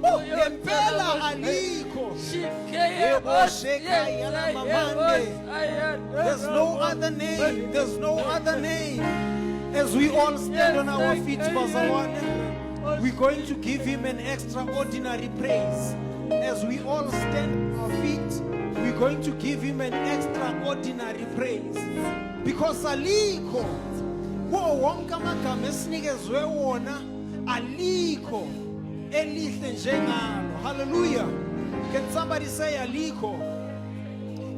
Ngempela alikho. There's no other name. There's no other name. As we all stand on our feet, bazalwane, we're going to give him an extraordinary praise. As we all stand on our feet, we're going to give him an extraordinary praise. Because alikho, wo wonke amagama esinikezwe wona, alikho elihle njengalo. Hallelujah. Can somebody say alikho?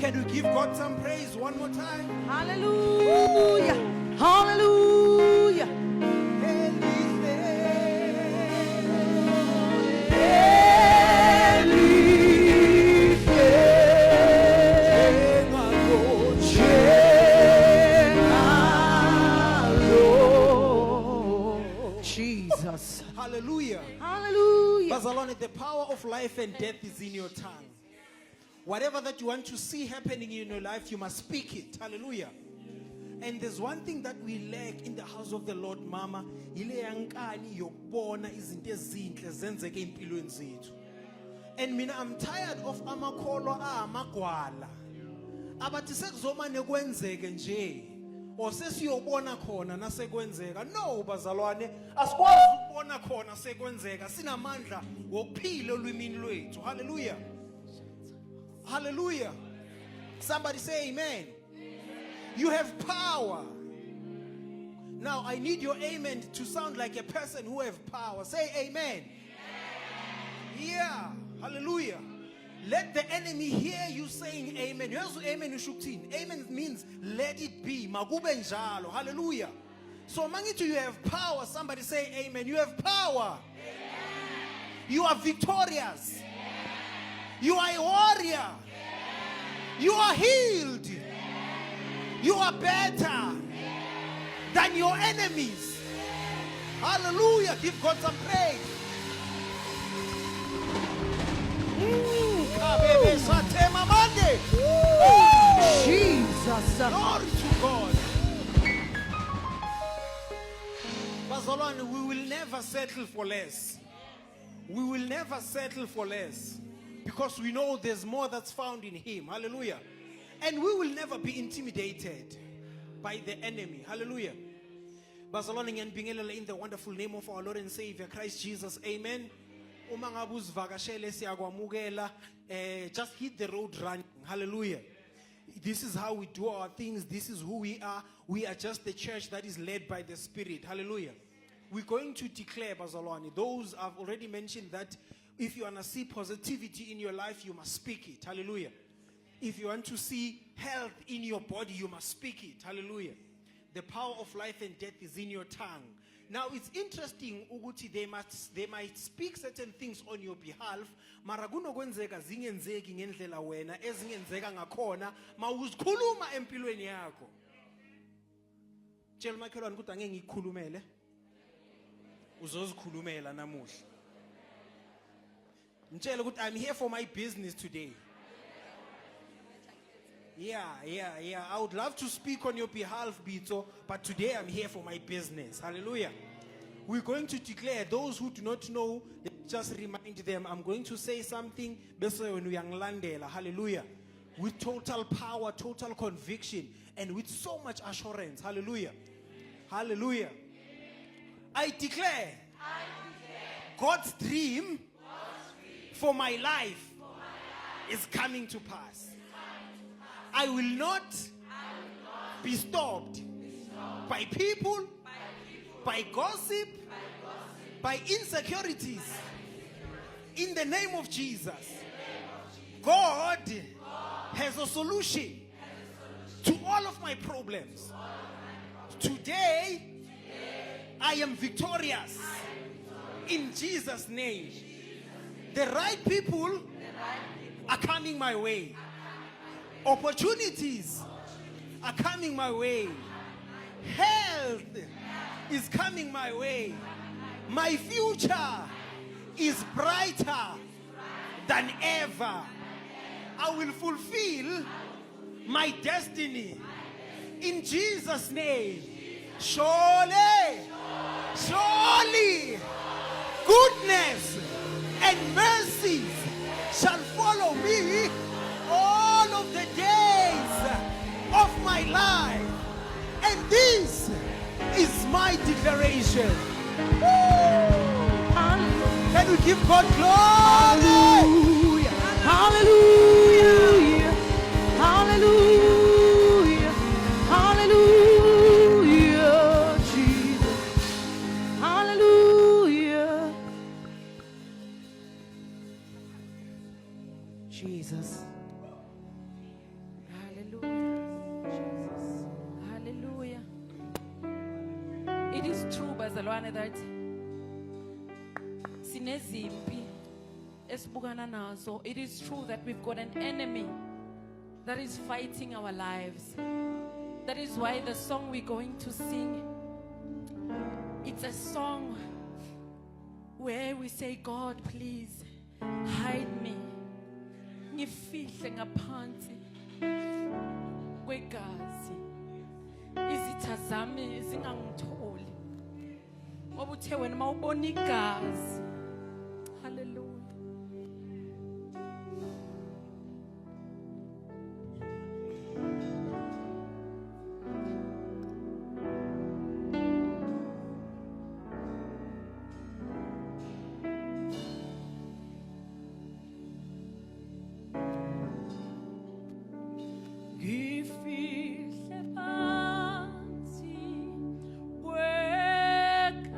Can we give God some praise one more time? Hallelujah. Hallelujah. Jesus. Hallelujah. Hallelujah. Bazalwane, the power of life and death is in your tongue. Whatever that you want to see happening in your life, you must speak it. Hallelujah. And there's one thing that we lack in the house of the Lord, Mama. And mina, I'm tired of amakolo amagwala. Abathi sekuzomane kwenzeke nje. Osesiyobona khona nasekwenzeka. No, bazalwane, asikwazi ukubona khona sekwenzeka. Sinamandla wokuphila olwimini lwethu. Hallelujah. Hallelujah. Somebody say amen. You have power. Now I need your amen to sound like a person who have power. Say amen. Yeah. Hallelujah. Let the enemy hear you saying amen. Here's amen ushuktin. Amen means let it be. Makube njalo. Hallelujah. So mangithi you have power. Somebody say amen. You have power. You are victorious. You are a warrior. You are healed. You are better than your enemies. Hallelujah. Give God some praise. Jesus. Glory to God. Bazalwane, we will never settle for less. We will never settle for less. Because we know there's more that's found in him. Hallelujah. And we will never be intimidated by the enemy. Hallelujah. Bazalwane, ngiyanibingelela in the wonderful name of our Lord and Savior Christ Jesus. Amen. Uma ngabe uzivakashele siyakwamukela, just hit the road running. Hallelujah. This is how we do our things. This is who we are. We are just the church that is led by the Spirit. Hallelujah. We're going to declare, bazalwane, those I've already mentioned that if you want to see positivity in your life, you must speak it. Hallelujah. If you want to see health in your body, you must speak it. Hallelujah. The power of life and death is in your tongue. Now it's interesting ukuthi they might speak certain things on your behalf, mara kunokwenzeka zingenzeki ngendlela wena ezingenzeka ngakhona mawuzikhuluma empilweni yakho. Tshela makhelwane ukuthi angeke ngikukhulumele. Uzozikhulumela namuhla. Mtshela ukuthi I'm here for my business today. Yeah. I would love to speak on your behalf, Bito, but today I'm here for my business. Hallelujah. We're going to declare those who do not know, just remind them, I'm going to say something, hallelujah, with total power, total conviction, and with so much assurance. Hallelujah. Hallelujah. I declare God's dream for my life is coming to pass. I will not be stopped by people, by gossip, by insecurities. In the name of Jesus, God has a solution to all of my problems. Today, I am victorious. In Jesus' name, the right people are coming my way. Opportunities are coming my way. Health is coming my way. My future is brighter than ever. I will fulfill my destiny. In Jesus' name. Surely, goodness and mercies shall follow me all of the days of my life. And this is my declaration. Can we give God glory? Hallelujah. Hallelujah. Hallelujah. Jesus. Hallelujah. Jesus. Hallelujah. Jesus. Hallelujah. It is true, bazalwane, that sinezimpi esibukana nazo. It is true that we've got an enemy that is fighting our lives. That is why the song we're going to sing, it's a song where we say, God, please hide me. Ngifihle ngaphansi kwegazi. Izitha zami zingangitholi. Ngoba uthe wena mawubona igazi. Hallelujah. Ngifihle phansi kwegazi.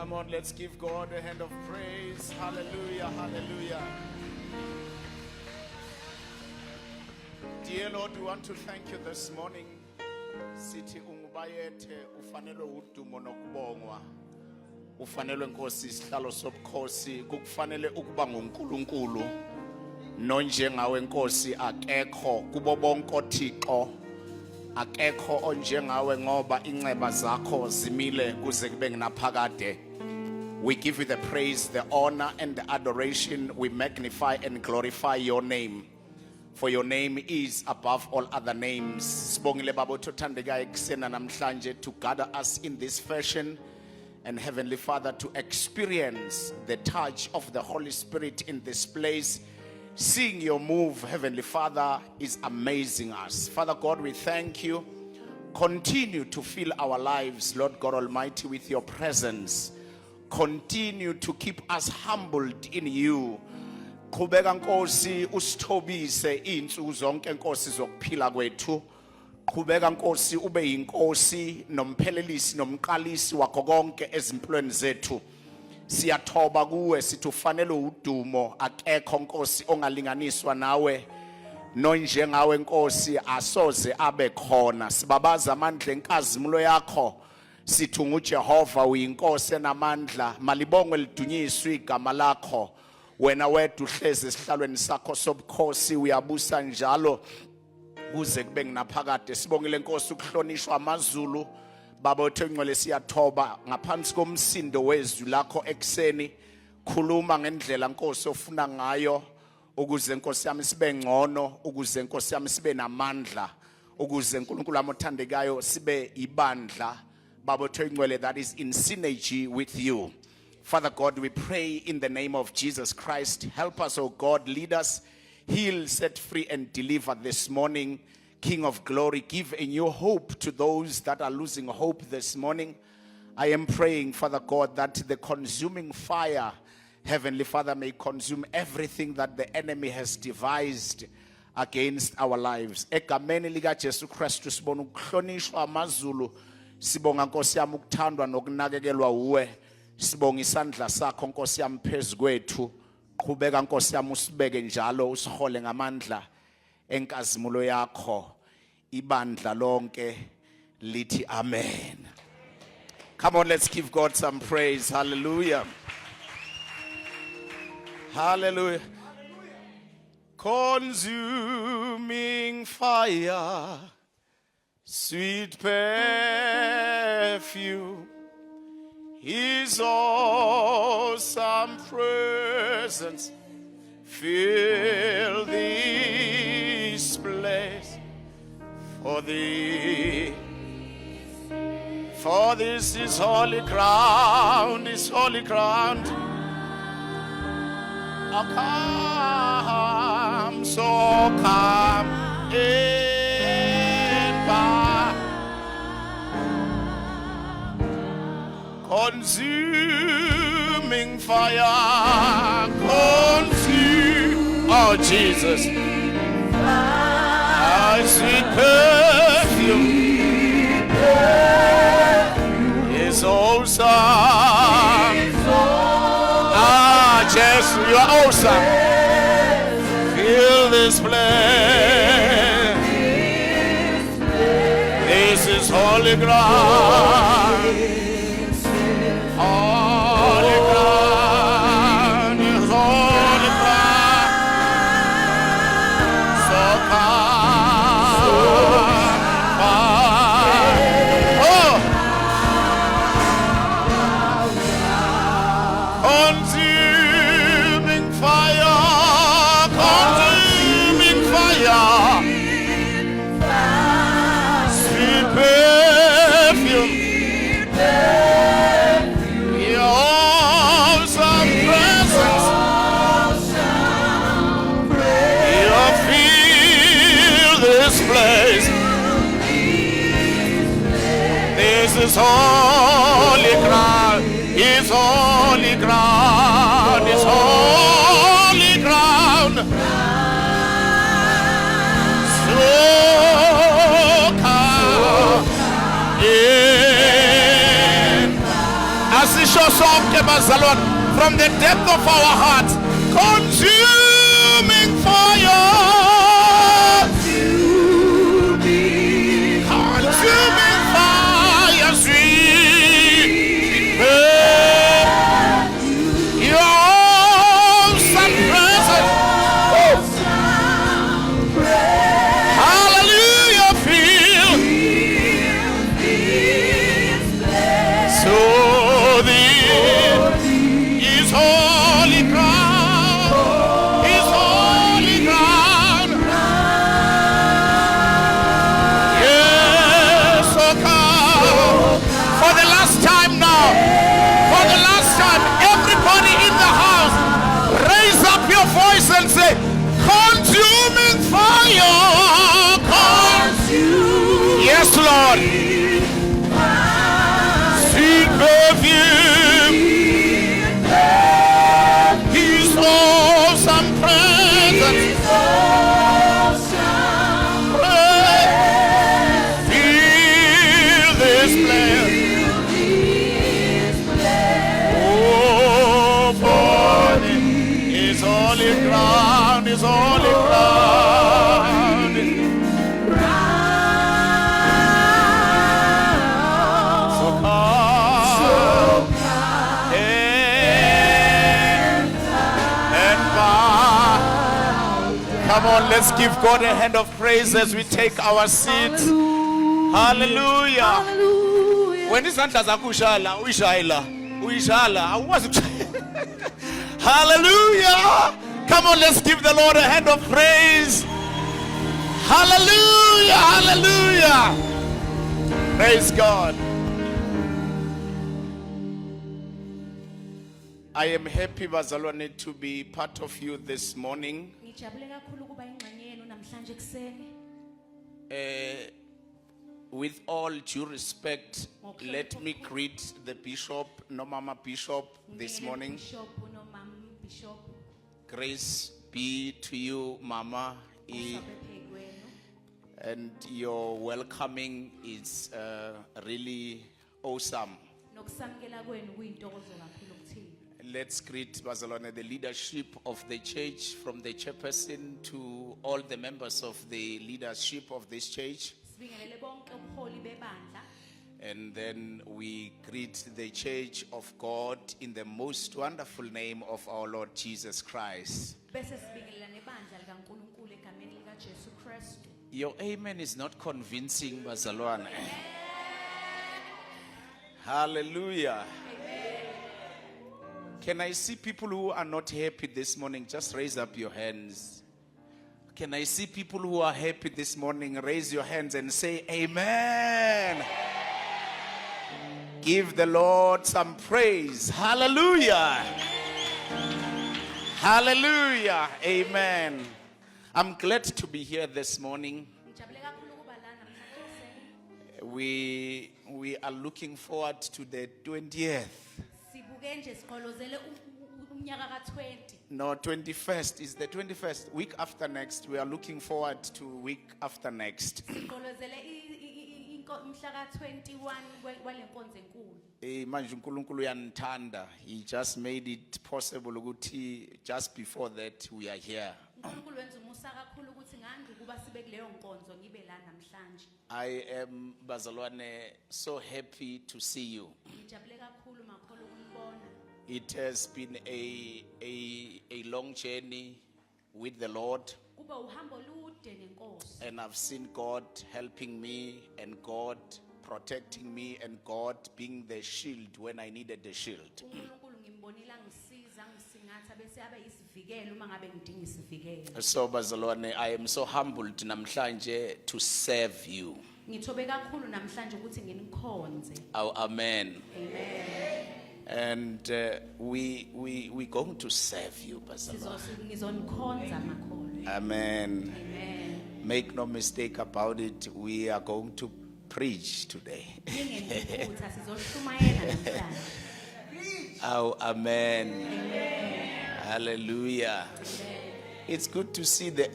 Come on, let's give God a hand of praise. Hallelujah, hallelujah. Dear Lord, we want to thank you this morning. Sithi ungubayethe ufanelwe udumo nokubongwa. Ufanelwe Nkosi isihlalo sobukhosi, kukufanele ukuba nguNkulunkulu. Nonjengawe Nkosi akekho kubo bonke oThixo. Akekho onjengawe ngoba inceba zakho zimile kuze kube nginaphakade. We give you the praise, the honor and the adoration. We magnify and glorify your name. For your name is above all other names. Sibongile baba uthandekayo ekuseni namhlanje to gather us in this fashion, and Heavenly Father, to experience the touch of the Holy Spirit in this place. Seeing your move, Heavenly Father, is amazing us. Father God, we thank you. Continue to fill our lives, Lord God Almighty, with your presence. Continue to keep us humbled in you. Qhubeka Nkosi usithobise insuku zonke Nkosi zokuphila kwethu. Qhubeka Nkosi ube yinkosi nomphelelisi nomqalisi wakho konke ezimpilweni zethu. Siyathoba kuwe sithi ufanele udumo, akekho Nkosi ongalinganiswa nawe. Nonjengawe Nkosi asoze abe khona. Sibabaza amandla enkazimulo yakho. Sithi nguJehova uyinkosi enamandla, malibongwe lidunyiswe igama lakho. Wena wethu uhlezi esihlalweni sakho sobukhosi, uyabusa njalo kuze kube nginaphakade. Sibongile Nkosi ukuhlonishwa amazulu. Baba uthengcwele siyathoba ngaphansi komsindo wezwi lakho ekseni. Khuluma ngendlela Nkosi ofuna ngayo, ukuze Nkosi yami sibe ngcono, ukuze Nkosi yami sibe namandla, ukuze uNkulunkulu wami othandekayo sibe ibandla. Baba uthengcwele that is in synergy with you. Father God, we pray in the name of Jesus Christ. Help us, oh God, lead us, heal, set free, and deliver this morning. King of glory, give a new hope to those that are losing hope this morning. I am praying, Father God, that the consuming fire, Heavenly Father, may consume everything that the enemy has devised against our lives. Egameni lika Jesu Kristu sibona ukuhlonishwa amazulu, sibonga Nkosi yami ukuthandwa nokunakekelwa uwe. Sibonga isandla sakho Nkosi yami phezu kwethu. Qhubeka Nkosi yami usibeke njalo usihole ngamandla enkazimulo yakho. Ibandla lonke lithi amen. Come on, let's give God some praise. Hallelujah. Hallelujah. Consuming fire, sweet perfume, His awesome presence fill this place. For this is holy ground, is holy ground. Oh, come, so come in by. Consuming fire, consume, oh Jesus, sweet perfume is awesome. Jesus, you are awesome. Fill this place. This is holy ground. Holy ground is holy ground. So consuming fire, sweet perfume sonke bazalwane, from the depth of our hearts, consuming fire, consuming fire, sweet, your awesome presence. Hallelujah, feel. So this is holy ground, is holy ground. Yes, oh come. For the last time now, for the last time, everybody in the house, raise up your voice and say, consuming fire, consume. Yes, Lord. Sweet perfume, His awesome presence. Feel this place. Oh, for His holy ground, His holy ground. So come and bow. Come on, let's give God a hand of praise as we take our seats. Hallelujah. Hallelujah. When izandla zakho ushala, uyishayela, uyishala, awukwazi ukushayela. Hallelujah. Come on, let's give the Lord a hand of praise. Hallelujah, hallelujah. Praise God. I am happy, bazalwane, to be part of you this morning. Ngijabule kakhulu ukuba ingxenye yenu namhlanje kuseni. With all due respect, let me greet the bishop, no Mama Bishop, this morning. Bishop no Mam Bishop. Grace be to you, Mama. And your welcoming is really awesome. Nokusamkela kwenu kuyintokozo kakhulu kuthina. Let's greet bazalwane, the leadership of the church, from the chairperson to all the members of the leadership of this church. Sibingelele bonke ubuholi bebandla. And then we greet the church of God in the most wonderful name of our Lord Jesus Christ. Bese sibingelela nebandla likaNkulunkulu egameni likaJesu Kristu. Your amen is not convincing, bazalwane. Hallelujah. Can I see people who are not happy this morning? Just raise up your hands. Can I see people who are happy this morning? Raise your hands and say amen. Give the Lord some praise. Hallelujah. Hallelujah. Amen. I'm glad to be here this morning. Ngijabule kakhulu ukuba la namhlanje kuseni. We are looking forward to the 20th. Sibuke nje siqolozele umnyaka ka20. No, 21st is the 21st. Week after next. We are looking forward to week after next. Siqolozele umhla ka21 kwalenkonzo enkulu. Manje uNkulunkulu uyanithanda. He just made it possible ukuthi just before that we are here. uNkulunkulu wenza umusa kakhulu ukuthi ngandi kuba sibe kuleyo nkonzo ngibe la namhlanje. I am, bazalwane, so happy to see you. Ngijabule kakhulu makholo ukunibona. It has been a long journey with the Lord, Kuba uhambo lude nenkosi. and I've seen God helping me and God protecting me and God being the shield when I needed the shield. uNkulunkulu ngimbonile ngisiza ngisingatha bese abe yisivikelo uma ngabe ngidinga isivikelo. So, bazalwane, I am so humbled namhlanje to serve you. Ngithobe kakhulu namhlanje ukuthi nginikhonze. Oh, amen. Amen. And we going to serve you, bazalwane. Ngizonikhonza makholo. Amen. Amen. Make no mistake about it. We are going to preach today. Ngingephutha sizoshumayela namhlanje. Oh, amen. Hallelujah. It's good to see the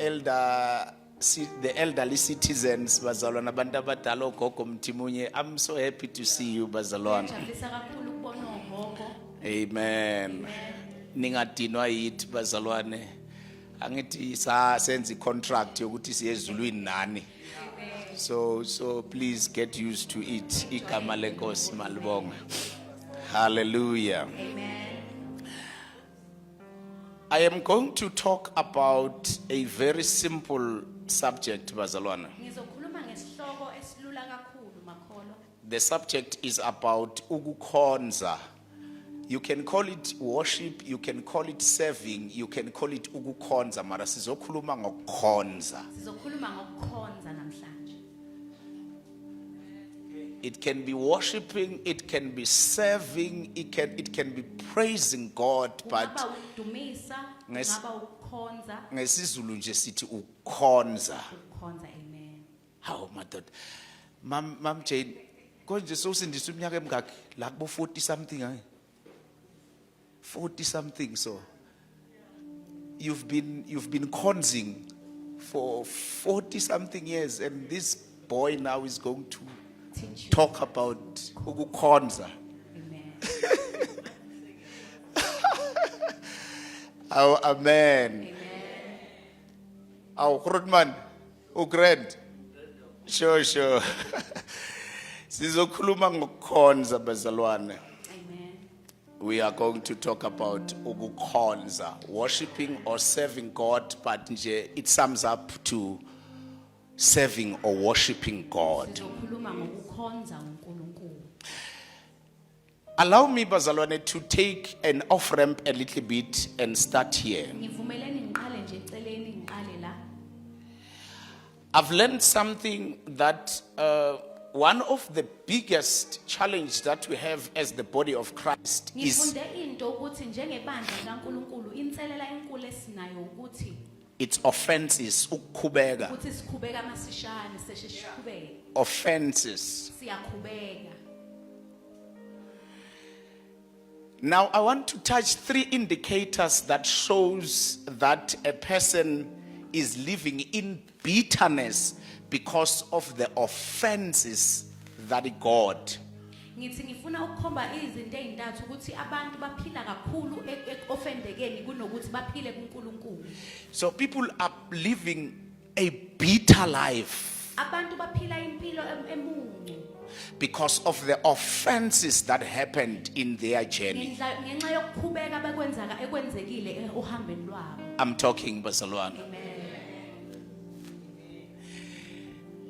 elderly citizens, bazalwane, abantu abadala ogogo Mtimunye. I'm so happy to see you, bazalwane. Ngijabulisa kakhulu ukubona ogogo. Amen. Ningadinwa yithi bazalwane. Angithi senze contract yokuthi siye ezulwini nani. So please get used to it. Igama lenkosi malibonga. Hallelujah. I am going to talk about a very simple subject, bazalwane. Ngizokhuluma ngesihloko esilula kakhulu makholo. The subject is about ukukhonza. You can call it worship, you can call it serving, you can call it ukukhonza, mara sizokhuluma ngokukhonza. Sizokhuluma ngokukhonza namhlanje. It can be worshiping, it can be serving, it can be praising God, but Kungaba ukudumisa, kungaba ukukhonza, ngesizulu nje sithi ukukhonza. ukukhonza, amen. Hawu madoda. Mam Jane, konje sowusindisa iminyaka emingaki? La kubo 40 something hayi. 40 something, so you've been khonzing for 40 something years, and this boy now is going to Teach you. talk about ukukhonza. Amen. Oh, amen. Oh, Grootman, grand. Sure. Sizokhuluma ngokukhonza bazalwane. Amen. We are going to talk about ukukhonza, worshiping or serving God, but nje it sums up to serving or worshiping God. Sizokhuluma ngokukhonza uNkulunkulu. Allow me bazalwane to take an off ramp a little bit and start here. Ngivumeleni ngiqale nje eceleni ngiqale la. I've learned something that one of the biggest challenges that we have as the body of Christ is Ngifunde into ukuthi njengebandla kaNkulunkulu inselela enkulu esinayo ukuthi its offenses, ukukhubeka, ukuthi sikhubeka masishane sesikhubeka. offenses. Siyakhubeka. Now I want to touch 3 indicators that shows that a person is living in bitterness because of the offenses that God. Ngithi ngifuna ukukhomba izinto ezintathu ukuthi abantu baphila kakhulu ekofendekeni kunokuthi baphile kuNkulunkulu. So people are living a bitter life Abantu baphila impilo emuncu because of the offenses that happened in their journey. ngenxa yokukhubeka ekwenzekile ohambeni lwabo. I'm talking bazalwane. Amen.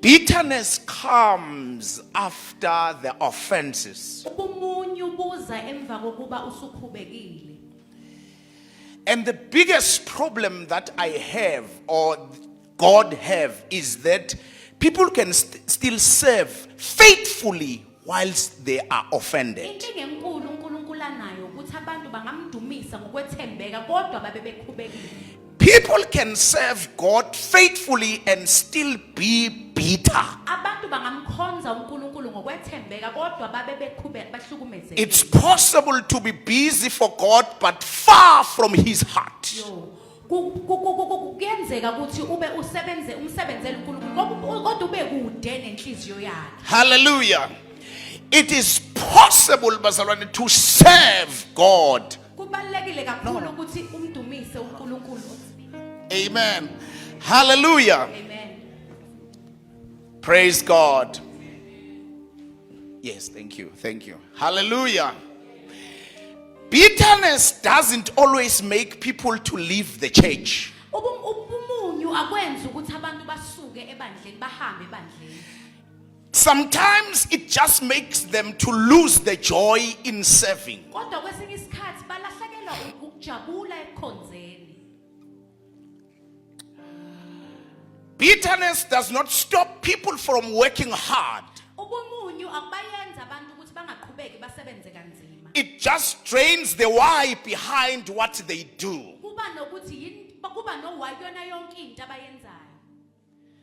Bitterness comes after the offenses. Ubumunyu buza emva kokuba usukhubekile. And the biggest problem that I have or God have is that people can still serve faithfully whilst they are offended. Inkinga enkulu uNkulunkulu anayo ukuthi abantu bangamdumisa ngokwethembeka kodwa babe bekhubekile. People can serve God faithfully and still be bitter. Abantu bangamkhonza uNkulunkulu ngokwethembeka kodwa babe bahlukumezekile. It's possible to be busy for God but far from his heart. Kuyenzeka ukuthi ube umsebenzele uNkulunkulu kodwa ube kude nenhliziyo yakhe. Hallelujah. It is possible bazalwane to serve God. Kubalekile kakhulu ukuthi umdumise uNkulunkulu. Amen. Hallelujah. Amen. Praise God. Yes, thank you. Hallelujah. Bitterness doesn't always make people to leave the church. Ubumunyu akwenza ukuthi abantu basuke ebandleni bahambe ebandleni. Sometimes it just makes them to lose the joy in serving. Kodwa kwesinye isikhathi balahlekelwa ukujabula ekukhonzeni. Bitterness does not stop people from working hard. Ubumunyu akubayenza abantu ukuthi bangaqhubeki basebenze kanzima. It just drains the why behind what they do. Kuba nokuthi kuba no why yona yonke into abayenzayo.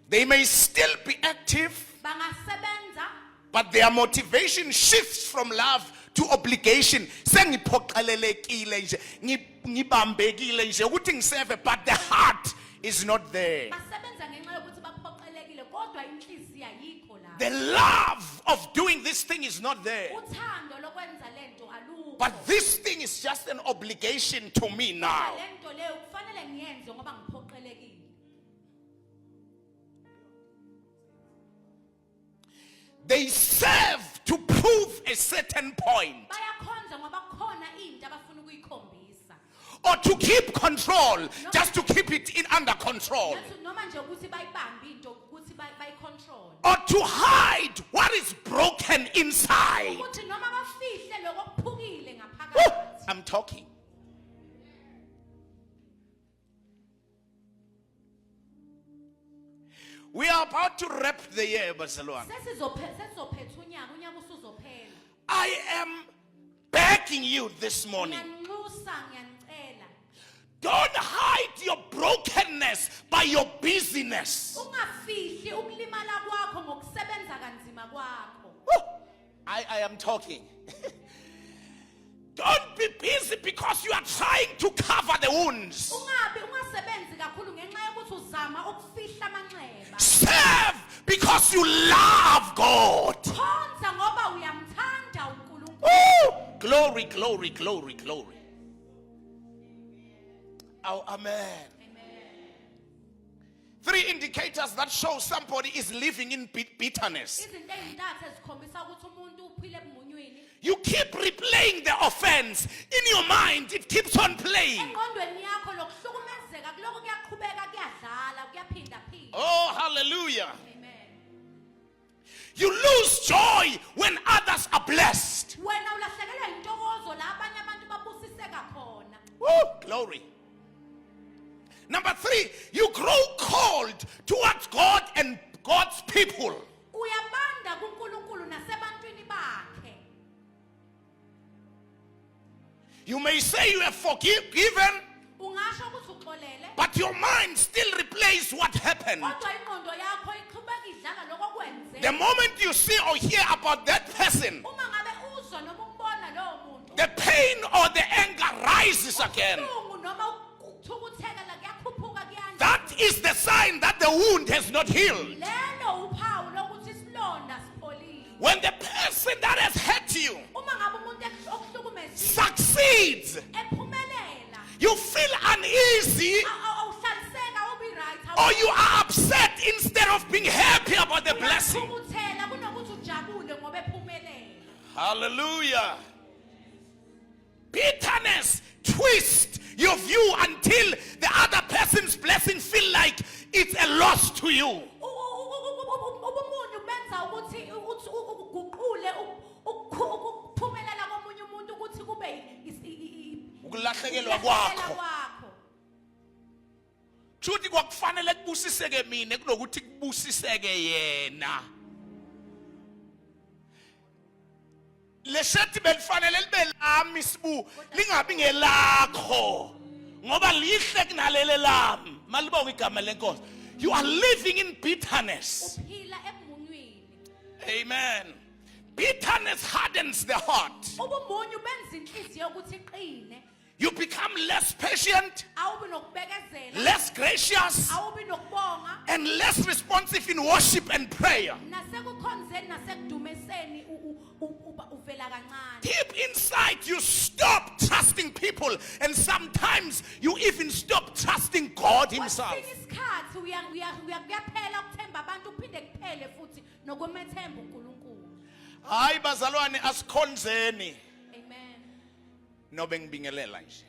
They may still be active, Bangasebenza but their motivation shifts from love to obligation. Sengiphoqelelekile nje, ngibambekile nje ukuthi ngiserve, but the heart is not there. basebenza ngenxa yokuthi baphoqelekile kodwa inhliziyo ayikho la. The love of doing this thing is not there. Uthando lokwenza lento alukho. But this thing is just an obligation to me now. Le nto leyo kufanele ngiyenze ngoba ngiphoqelekile. They serve to prove a certain point, Bayakhonza ngoba kukhona into abafuna ukuyikhombisa. or to keep control, just to keep it under control, Yathi noma nje ukuthi bayibambe into ukuthi bayicontrol. or to hide what is broken inside. Ukuthi noma bafihle lokho kuphukile Woo! ngaphakathi. I'm talking. We are about to wrap the year, Barcelona. Sesizophetha unyaka usuzophela. I am begging you this morning. Ngiyanxusa ngiyanicela. Don't hide your brokenness by your busyness. Ungafihli ukulimala kwakho ngokusebenza kanzima kwakho. Woo! I am talking. Don't be busy because you are trying to cover the wounds. Ungasebenzi kakhulu ngenxa yokuthi uzama ukufihla amanxeba. Serve because you love God. Khonza ngoba uyamthanda uNkulunkulu. Woo! Glory, glory, glory, glory. Oh, amen. Three indicators that show somebody is living in bitterness. Izinto ezintathu ezikhombisa ukuthi umuntu uphile ebumunywini. You keep replaying the offense. In your mind, it keeps on playing. Engqondweni yakho lokuhlukumezeka kuloko kuyaqhubeka kuyadlala kuyaphinda phinda. Oh, hallelujah. Amen. You lose joy when others are blessed. Wena ulahlekelwa intokozo la abanye abantu babusiseka khona. Woo, glory. Number three, you grow cold towards God and God's people. Uyabanda kuNkulunkulu nasebantwini bakhe. You may say you have forgiven, Ungasho ukuthi uxolele, but your mind still replays what happened. kodwa ingqondo yakho iqhubeka idlala lokho kwenzeka. The moment you see or hear about that person, Uma ngabe uzwa noma umbona lowo muntu, the pain or the anger rises again. ubuhlungu noma ukuthukutheka la kuyakhuphuka kuyanda. That is the sign that the wound has not healed. Lelo uphawu lokuthi isilonda sipholile. When the person that has hurt you Uma ngabe umuntu okuhlukumezile succeeds, ephumelela, you feel uneasy awuhlaliseka awubi right. or you are upset instead of being happy about the blessing. Uyathukuthela kunokuthi ujabule ngoba ephumelela. Hallelujah. Bitterness twists your view until the other person's blessing feel like it's a loss to you. Ubumunyu benza ukuthi uguqule ukuphumelela komunye umuntu ukuthi kube Ukulahlekelwa kwakho. Chuthi kwakufanele kubusiseke mina kunokuthi kubusiseke yena. Leshethi belifanele libe lami sibu lingabi ngelakho ngoba lihle kunalele lami malibonga igama lenkosi. You are living in bitterness. uphila ebumunywini. Amen. Bitterness hardens the heart. Ubumunyu benza inhliziyo ukuthi iqine. You become less patient, Awubi nokubekezela, less gracious, awubi nokubonga, and less responsive in worship and prayer. nasekukhonzeni nasekudumeseni uvela kancane. Deep inside, you stop trusting people, and sometimes you even stop trusting God Himself. Kwesinye isikhathi kuyaphela ukuthemba abantu kuphinde kuphele futhi nokwemethemba uNkulunkulu. Hayi bazalwane asikhonzeni. Amen. No bengibingelela nje.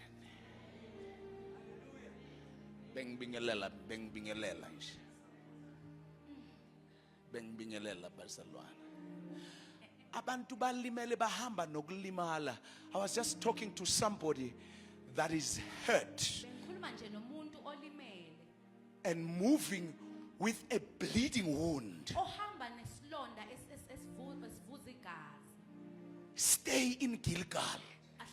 Bengibingelela nje. Bengibingelela bazalwane. Abantu balimele bahamba nokulimala. I was just talking to somebody that is hurt Bengikhuluma nje nomuntu olimele, and moving with a bleeding wound. ohamba nesilonda esivuza igazi. Stay in Gilgal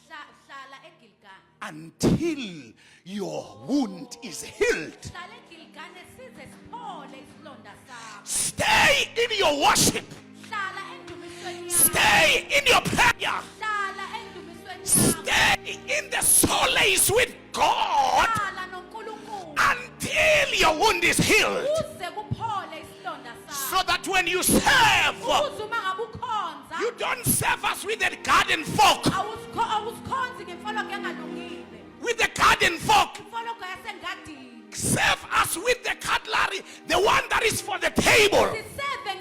Hlala eGilgal. until your wound is healed. Hlala eGilgal size siphole isilonda sakho. Stay in your worship. Hlala endumisweni yakho. Stay in your prayer. Hlala endumisweni yakho. Stay in the solace with God Hlala noNkulunkulu until your wound is healed. uze kuphole isilonda sakho. So that when you serve, Ukuze uma ngabe ukhonza You don't serve us with a garden fork. awusikhonzi ngemfoloko engalungile With the garden fork. imfoloko yasengadini Serve us with the cutlery, the one that is for the table. siseve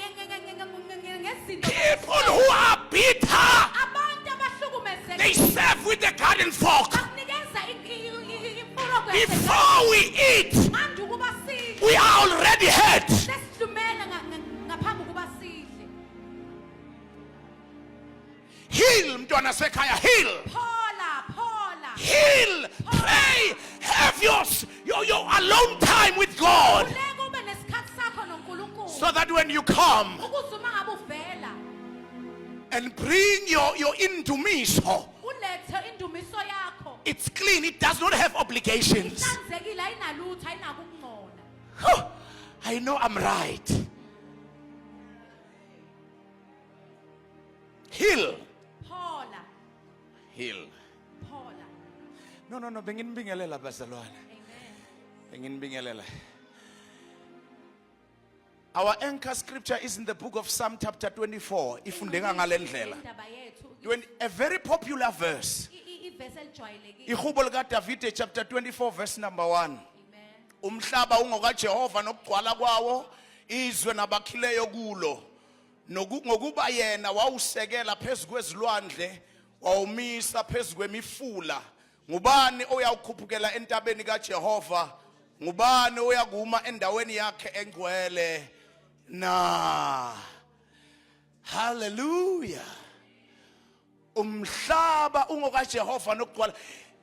ngezinto People who are bitter, abantu abahlukumezekile they serve with the garden fork. bakunikeza imfoloko Before we eat, manje ukuba sidle we are already hurt. sesidlumela ngaphambi ukuba sidle Heal, mntwana sekhaya, heal. phola Heal, pray, have your alone time with God. uleke ube nesikhathi sakho noNkulunkulu So that when you come ukuze uma ngabe uvela and bring your indumiso, ulethe indumiso yakho it's clean, it does not have obligations. ihlanzekile ayinalutho ayinako ukungcola Huh, I know I'm right. Heal. phola Heal. phola No, benginibingelela bazalwane. amen Benginibingelela. Our anchor scripture is in the book of Psalm chapter 24. Ifundeka ngale ndlela. indaba yethu A very popular verse. ivesi elijwayelekile Ihubo lika David chapter 24 verse number 1. amen Umhlaba ungokaJehova nokugcwala kwawo, izwe nabakhileyo kulo. Ngokuba yena wawusekela phezulu kwezilwandle, wawumisa phezulu kwemifula. Ngubani oyawukhuphukela entabeni kaJehova? Ngubani oyakuma endaweni yakhe engcwele na? Hallelujah. Umhlaba ungokaJehova nokugcwala.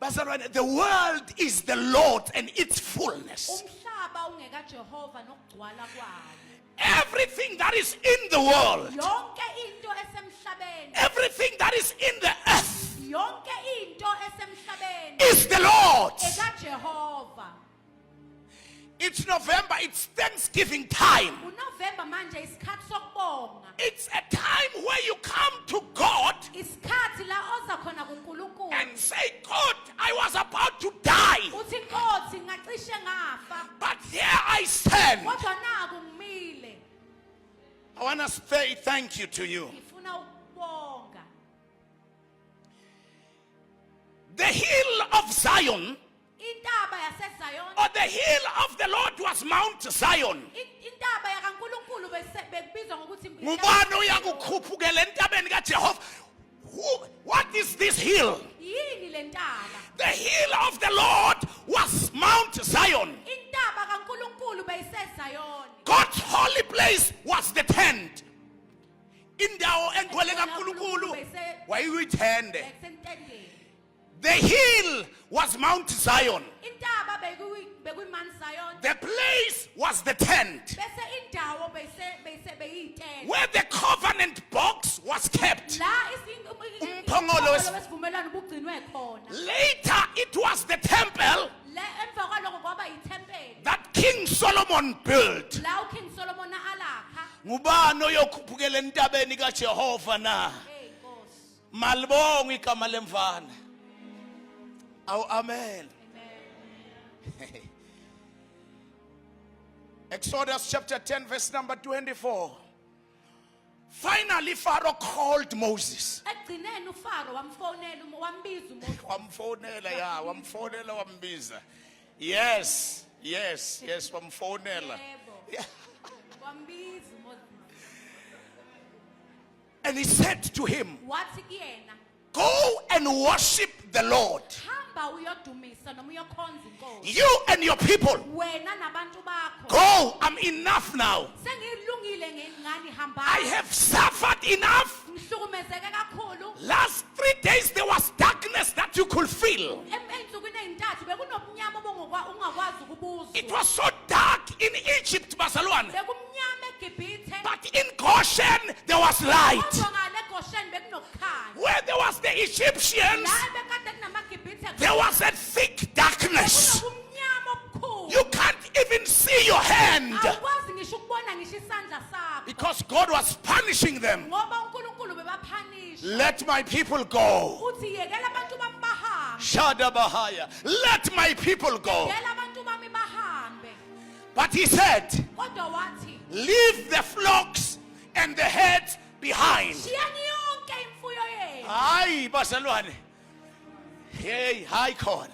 Bazalwane, the world is the Lord and its fullness. umhlaba ungekaJehova nokugcwala kwawo Everything that is in the world, yonke into esemhlabeni everything that is in the earth yonke into esemhlabeni is the Lord. ekaJehova It's November, it's Thanksgiving time. uNovember manje isikhathi sokubonga It's a time where you come to God isikhathi la oza khona kuNkulunkulu and say, God, I was about to die, uthi Nkosi ngacishe ngafa but here I stand. kodwa naku ngimile I want to say thank you to you. ngifuna ukubonga The hill of Zion, intaba yaseZion or the hill of the Lord, was Mount Zion. intaba yakaNkulunkulu bekubizwa ngokuthi Ngubani uyakukhuphukela entabeni kaJehova? What is this hill? yini le ntaba The hill of the Lord was Mount Zion. intaba kaNkulunkulu beyiseZion God's holy place was the tent. Indawo engcwele kaNkulunkulu wayiyithende. besentendeni The hill was Mount Zion. intaba bekuyimount Zion The place was the tent bese indawo beyitende where the covenant box was kept. la Umphongolo wesivumelwano bugcinwe khona Later it was the temple le emva kwaloko kwaba yithempeli that King Solomon built. la uKing Solomon alakha Ngubani oyokhuphukela entabeni kaJehova na? hey Nkosi Malibonga igama lemfana. Aw amen. Exodus chapter 10 verse number 24. Finally Pharaoh called Moses. ekugcineni uFaro wamfonela wambiza uMoses Wamfonela wambiza. Yes, wamfonela. yebo wambiza uMoses And he said to him, wathi kuyena go and worship the Lord. hamba uyodumisa noma uyokhonza inkosi You and your people. wena nabantu bakho Go, I'm enough now. sengilungile ngani hamba I have suffered enough. ngihlukumezeke kakhulu Last 3 days there was darkness that you could feel. ensukwini ezintathu bekunobumnyama ungakwazi It ukubuzwa was so dark in Egypt, Bazalwane. bekumnyama eGibhithe But in Goshen there was light. kodwa ngale eGosheni bekunokukhanya Where there was the Egyptians, la bekade kunamaGibhithe there was a thick darkness. kunobumnyama obukhulu You can't even see your hand awukwazi ngisho ukubona ngisho isandla sakho because God was punishing them. ngoba uNkulunkulu bebaphanisha Let my people go. uthi yekela abantu bami bahambe Shadabahaya. Let my people go. yekela abantu bami bahambe But he said, kodwa wathi leave the flocks and the heads behind. shiyani Hayi bazalwane. Hey, hi God.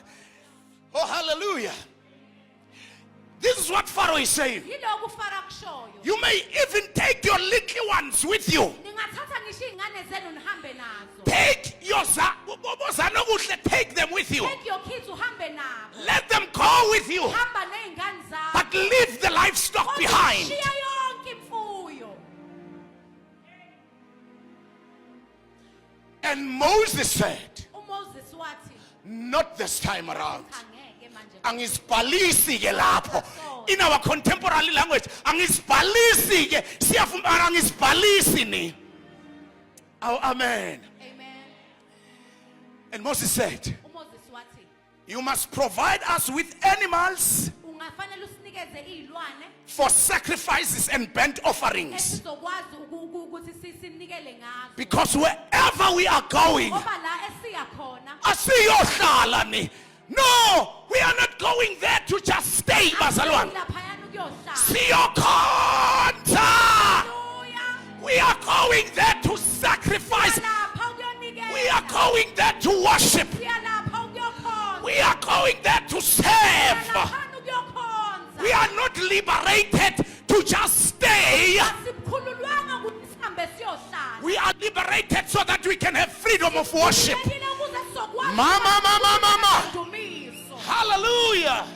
Oh, hallelujah. This is what Pharaoh is saying. Yilokhu uFaro kushoyo. You may even take your little ones with you. Ningathatha ngisho izingane zenu nihambe nazo. Take your take them with you. Take your kids uhambe nabo. Let them go with you. Hamba nezingane zakho. But leave the livestock behind. Shiya yonke imfuyo. And Moses said, uMoses wathi, not this time around. angeke manje. Angisibhalisi ke lapho. In our contemporary language, angisibhalisi ke. Siyafuna angisibhalisi ni. Oh, amen. Amen. And Moses said, uMoses wathi, you must provide us with animals ungafanele usinikeze izilwane for sacrifices and burnt offerings. esizokwazi ukuthi sinikele ngazo. Because wherever we are going, Ngoba la esiya khona asiyohlala ni. No, we are not going there to just stay, bazalwane. laphayana ukuyohlala. Siyokhonza. Hallelujah. We are going there to sacrifice. Lapha ukuyonikela. We are going there to worship. Siya lapha ukuyokhonza. We are going there to serve. Laphana ukuyokhonza. We are not liberated to just stay. Asikhululwanga ukuthi sihambe siyohlala. We are liberated so that we can have freedom of worship. Sikhululekile ukuze sizokwazi Mama. udumiso. Hallelujah.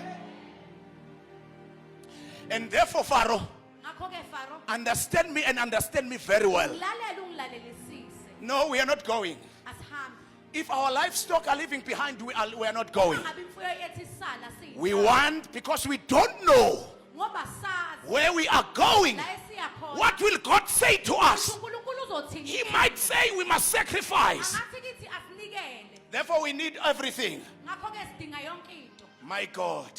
And therefore, Pharaoh, Ngakho-ke Faro, understand me and understand me very well. lalela ungilalelisise. No, we are not going. Asihambe. If our livestock are leaving behind, we are not going. Ngabe imfuyo yethu isala siyi. We want, because we don't know Ngoba sazi where we are going. la esiya khona. What will God say to us? uNkulunkulu uzothini? He might say we must sacrifice. Angathi kithi asinikele. Therefore, we need everything. Ngakho-ke sidinga yonke into. My God.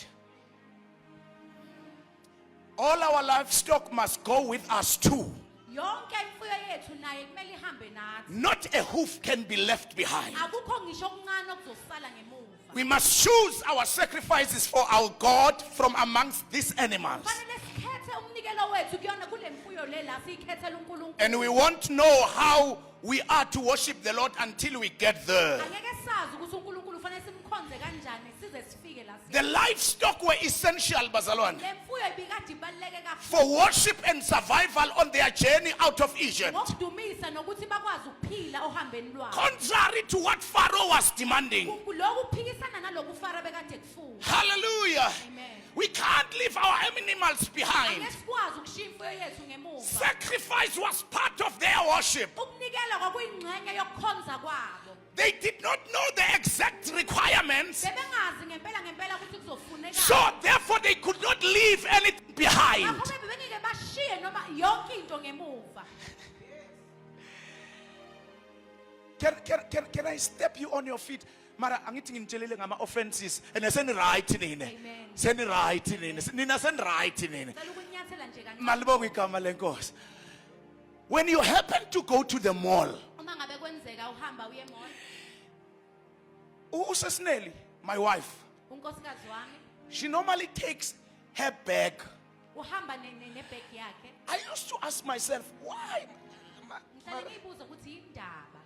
All our livestock must go with us too. Yonke imfuyo yethu naye kumele ihambe nathi. Not a hoof can be left behind. Akukho ngisho okuncane okuzosala ngemuva. We must choose our sacrifices for our God from amongst these animals. Fanele sikhethe umnikelo wethu kuyona kule mfuyo le la siyikhethela uNkulunkulu. And we won't know how we are to worship the Lord until we get there. Angeke sazi ukuthi uNkulunkulu fanele simkhonze kanjani size sifike la siya. The livestock were essential, Bazalwane, Le mfuyo ibikade ibaluleke kakhulu. for worship and survival on their journey out of Egypt. Ngokudumisa nokuthi bakwazi ukuphila ohambeni lwabo. Contrary to what Pharaoh was demanding. Lokhu kuphikisana naloku uFaro bekade kufuna. Hallelujah. Amen. We can't leave our animals behind. Angeke sikwazi ukushiya imfuyo yethu ngemuva. Sacrifice was part of their worship. Ukunikela kwakuyingxenye yokukhonza kwabo. They did not know the exact requirements. Bebengazi ngempela ukuthi kuzofuneka. So therefore they could not leave anything behind. Ngakho bebengeke bashiye noma yonke into ngemuva. Can I step you on your feet? Mara angithi nginitshelele ngama offenses and seni right nini. Amen. Seni right nini. Nina seni right nini. Cela ukunyathela nje kancane. Malibonga igama lenkosi. When you happen to go to the mall, Uma ngabe kwenzeka uhamba uye emall, uSesineli, my wife, unkosikazi wami she normally takes her bag. uhamba nebag yakhe. I used to ask myself, why? Ngihlale ngiyibuza ukuthi yindaba.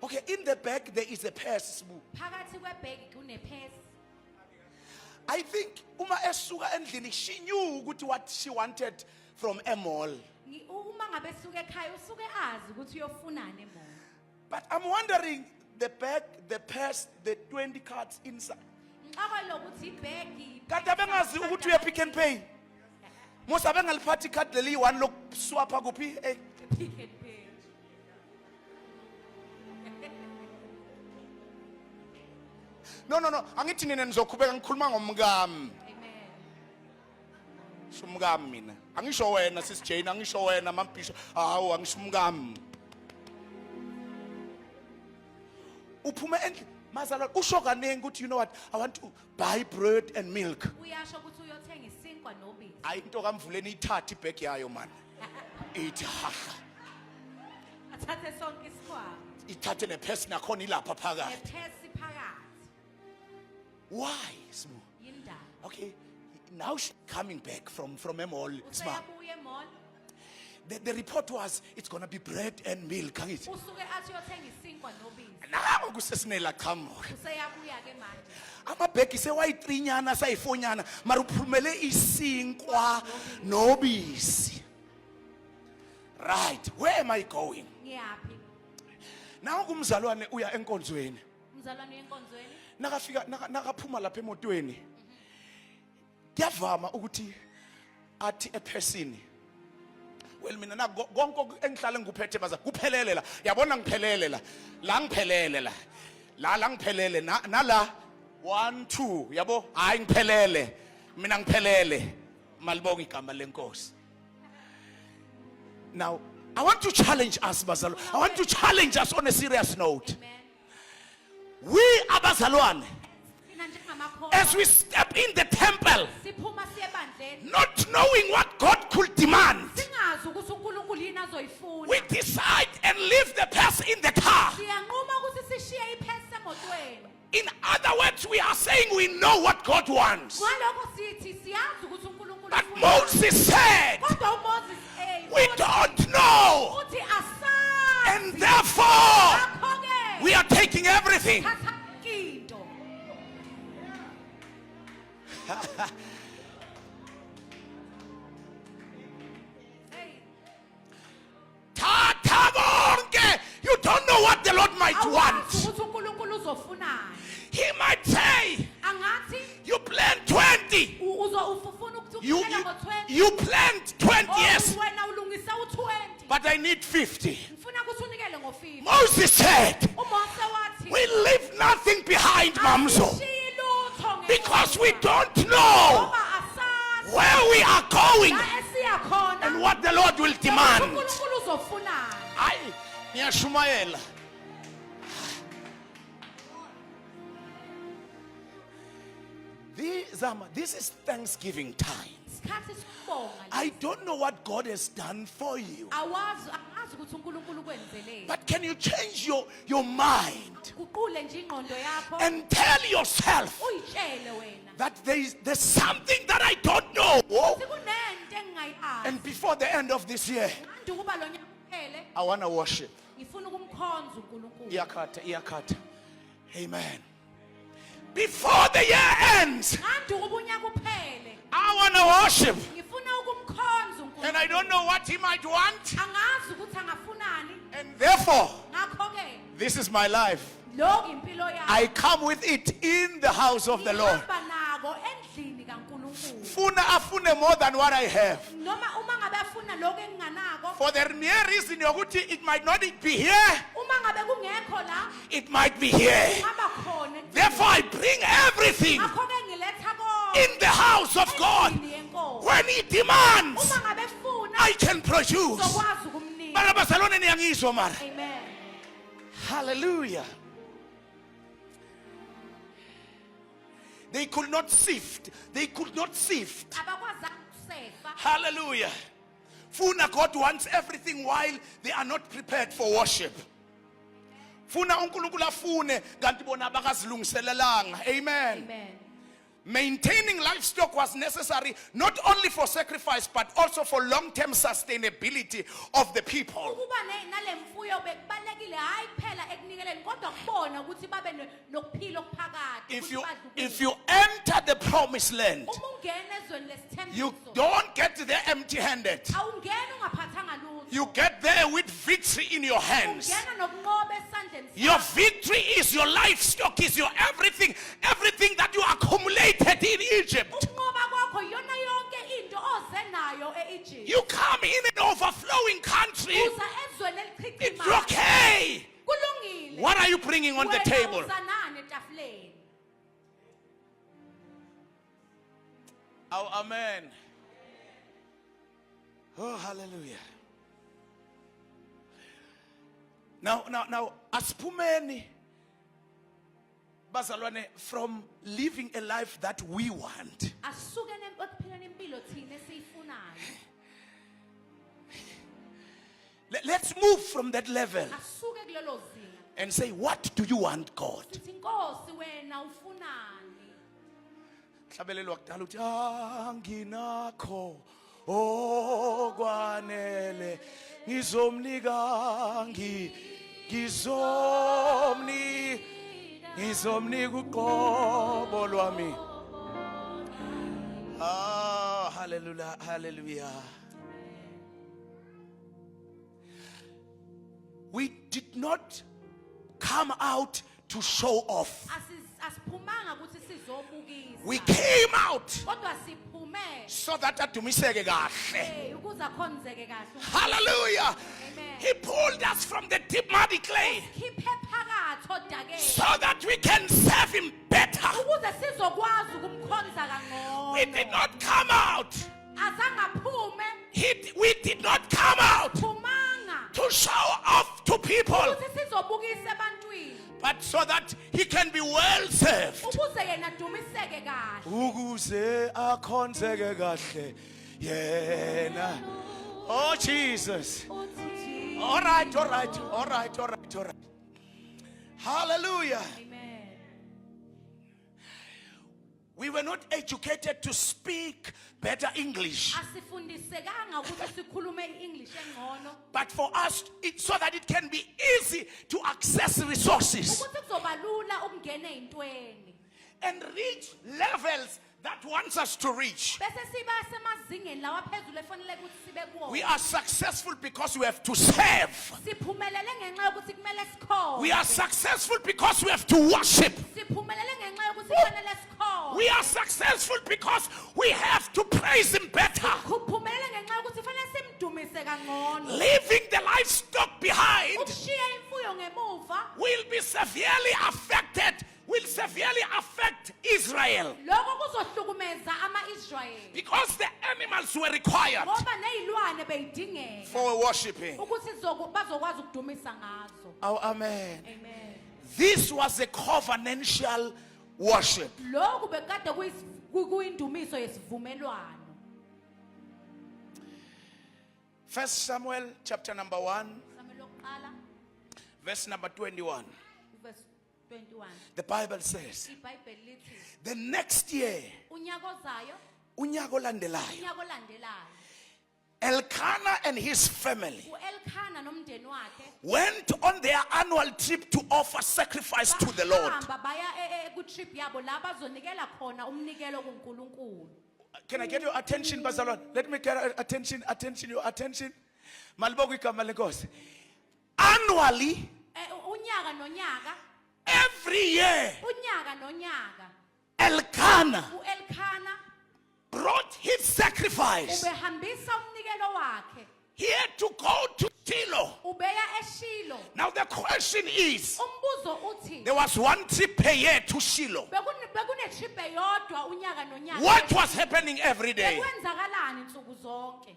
Okay, in the bag there is a purse. Phakathi kwebag kunepurse. I think uma esuka endlini, she knew what she wanted from a mall. Uma ngabe esuka ekhaya usuke azi ukuthi uyofunani emall. But I'm wondering, the bag, the purse, the 20 cards inside. Ngicabanga lokuthi ibag Kanti abengazi ukuthi uya Pick n Pay. Musa bengaliphathi card leli one lokuswapha kuphi? Eh. Pick n Pay. No. Angithi nina nizokhubeka ngikhuluma ngomkami. Amen. Sho umkami mina. Angisho wena sis Jane, angisho wena mamphisho. Hawu angisho umkami. Uphume endlini mazalwane usho kanengi ukuthi you know what, I want to buy bread and milk. Uyasho ukuthi uyothenga isinkwa nobisi. Hayi into kamvuleni ithatha ibag yayo man. Ithi haha. Athathe sonke isikhwama. Ithathe nepurse nakhona ilapha phakathi. Nepurse phakathi. Why? Smu? Yindaba. Okay, now she's coming back from a mall. Sma. Useyabuya emall. the report was it's going to be bread and milk. Angithi? Usuke athi uyothenga isinkwa nobisi. Nangu kusesinela qhamuka. Useyabuya ke manje. Amabheki sewayi3nyana sayi4nyana mara uphumele isinkwa nobisi. Right, where am I going? Ngiyaphi? Nangu umzalwane uya enkonzweni. Umzalwane yenkonzweni. Nakafika nakaphuma lapha emotweni. Kuyavama ukuthi athi ephesini. Well mina na konke engihlale ngikuphethe baza kuphelele la. Yabona ngiphelele la. La ngiphelele la. La ngiphelele na la 1 2 yabo hayi ngiphelele. Mina ngiphelele. Malibonga igama lenkosi. Now, I want to challenge us, bazalwane. I want to challenge us on a serious note. Amen. We abazalwane, Thina njengamakholwa as we step in the temple, siphuma siye ebandleni. not knowing what God could demand, Singazi ukuthi uNkulunkulu yini azoyifuna. we decide and leave the purse in the car. Siyanquma ukuthi sishiye iphesi emotweni. In other words, we are saying we know what God wants. Ngalokho sithi siyazi ukuthi uNkulunkulu But ufuna. Moses said, Kodwa uMoses we don't know. uthi asazi. And therefore, Ngakho-ke, we are taking everything. thatha into. Hey, Tata bonke. You don't know what the Lord might awazi want. ukuthi uNkulunkulu uzofunani. He might say, Angathi you planned 20. ufuna ukuthi You, uphela you, ngo-20. you planned 20, yes, Wena ulungisa u-20. but I need 50. Ngifuna ukuthi unikele ngo-50. Moses said, uMose wathi we leave nothing behind, Mamzo, asishiyi lutho ngemuva. because we don't know Ngoba asazi where we are going la esiya khona and what the Lord will demand. uNkulunkulu uzofunani. Ay, ngiyashumayela. This is Thanksgiving time. Isikhathi sokubonga lesi. I don't know what God has done for you. Angazi ukuthi uNkulunkulu ukwenzeleni. But can you change your mind Guqule nje ingqondo yakho and tell yourself uyitshele wena. that there's something that I don't know. Ukuthi kunento engingayazi. And before the end of this year, Ngande ukuba lo nyaka uphele I want to worship. ngifuna ukumkhonza uNkulunkulu. Iyakhatha. Amen. Before the year ends, Ngande ukuba unyaka uphele I want to worship. ngifuna ukumkhonza uNkulunkulu. And I don't know what he might want. Angazi ukuthi angafunani. And therefore, Ngakho-ke this is my life. lokho impilo yakho. I come with it in the house of the Lord. Ngihamba nako endlini kaNkulunkulu. Afune more than what I have. Noma uma ngabe afuna lokho enginganako, For the mere reason yokuthi it might not be here, uma ngabe kungekho la, it might be here. kungaba khona. Therefore, I bring everything Ngakho-ke ngiletha konke in the house of God. endlini yenkosi. When he demands, Uma ngabe efuna, I can produce. uzokwazi ukumnika. Mara bazalwane niyangizwa mara. Amen. Hallelujah. They could not sift. They could not sift. Abakwazi ukusefa. Hallelujah. Funa, God wants everything while they are not prepared for worship. Funa uNkulunkulu afune kanti bona abakazilungiselelanga. Amen. Amen. Maintaining livestock was necessary not only for sacrifice but also for long-term sustainability of the people. Ukuba nale mfuyo bekubalekile hayi kuphela ekunikeleni kodwa kubona ukuthi babe nokuphila okuphakathi. If you enter the promised land, Uma ungena ezweni you lesithembiso, don't get there empty-handed. awungeni ungaphathanga lutho. You get there with victory in your hands. Ungena nokunqoba esandleni Your sakho. victory is your livestock, is your everything that you accumulated in Egypt. Ukunqoba kwakho iyona yonke into oze nayo e-Egypt. You come in an overflowing country. Uza ezweni It's elichichimayo. okay. Kulungile. What are you bringing on the Wena table? uzanani etafuleni? Oh, amen. Oh, hallelujah. Now, asiphumeni bazalwane from living a life that we want. Asuke ekuphileni impilo thina esiyifunayo. Let's move from that level Asuke kulelo zinga. and say, what do you want, God? Sithi Nkosi wena ufunani? Hlabelelwa kudala uthi anginakho okwanele ngizomnika ngizomnika uqobo lwami. Ah, hallelujah, hallelujah. We did not come out to show off. Asiphumanga ukuthi sizobukisa. We came out Kodwa siphume so that adumiseke kahle. ukuze akhonzeke kahle. Hallelujah. Amen. He pulled us from the deep muddy clay Khiphe phakathi odakeni. so that we can serve him better. Ukuze sizokwazi ukumkhonza kangcono. We did not come out. Azangaphume We did not come out phumanga to show off to people, ukuthi sizobukisa ebantwini. but so that he can be well served. Ukuze yena adumiseke kahle. Ukuze akhonzeke kahle yena. Oh Jesus. All right. Hallelujah. Amen. We were not educated to speak better English, Asifundisekanga ukuthi sikhulume English engcono. but for us, so that it can be easy to access resources Ukuthi kuzoba lula ukungena ezintweni. and reach levels that wants us to reach. Bese siba semazingeni lawa phezulu efanele ukuthi sibe kuwo. We are successful because we have to serve. Siphumelele ngenxa yokuthi kumele sikhonze. We are successful because we have to worship. Siphumelele ngenxa yokuthi kufanele sikhonze. We are successful because we have to praise him better. Kuphumelele ngenxa yokuthi kufanele simdumise kangcono. Leaving the livestock behind Ukushiya imfuyo ngemuva will severely affect Israel, lokho kuzohlukumeza ama-Israyeli because the animals were required ngoba nezilwane beyidingeka for worshiping. ukuthi bazokwazi ukudumisa ngazo. Oh, amen. Amen. This was a covenantal worship. Lokhu bekade kuyindumiso yesivumelwano. 1 Samuel chapter number 1, Samuel wokuqala verse number 21. verse 21. The Bible says, iBhayibheli lithi the next year, unyaka ozayo unyaka olandelayo, unyaka olandelayo Elkanah and his family uElkhana nomndeni wakhe went on their annual trip to offer sacrifice to the Lord. bahamba baya ku-trip yabo la bazonikela khona umnikelo kuNkulunkulu. Can I get your attention, Bazalwan? Let me get your attention. Maliboku igama lenkosi. Annually, Unyaka nonyaka every year, unyaka nonyaka Elkanah uElkhana brought his sacrifice. ubehambisa umnikelo wakhe He had to go to Shiloh. ubeya eShilo. Now the question is, Umbuzo uthi there was one trip per year to Shiloh. bekune-trip eyodwa unyaka nonyaka. What was happening every day? Bekwenzakalani insuku zonke?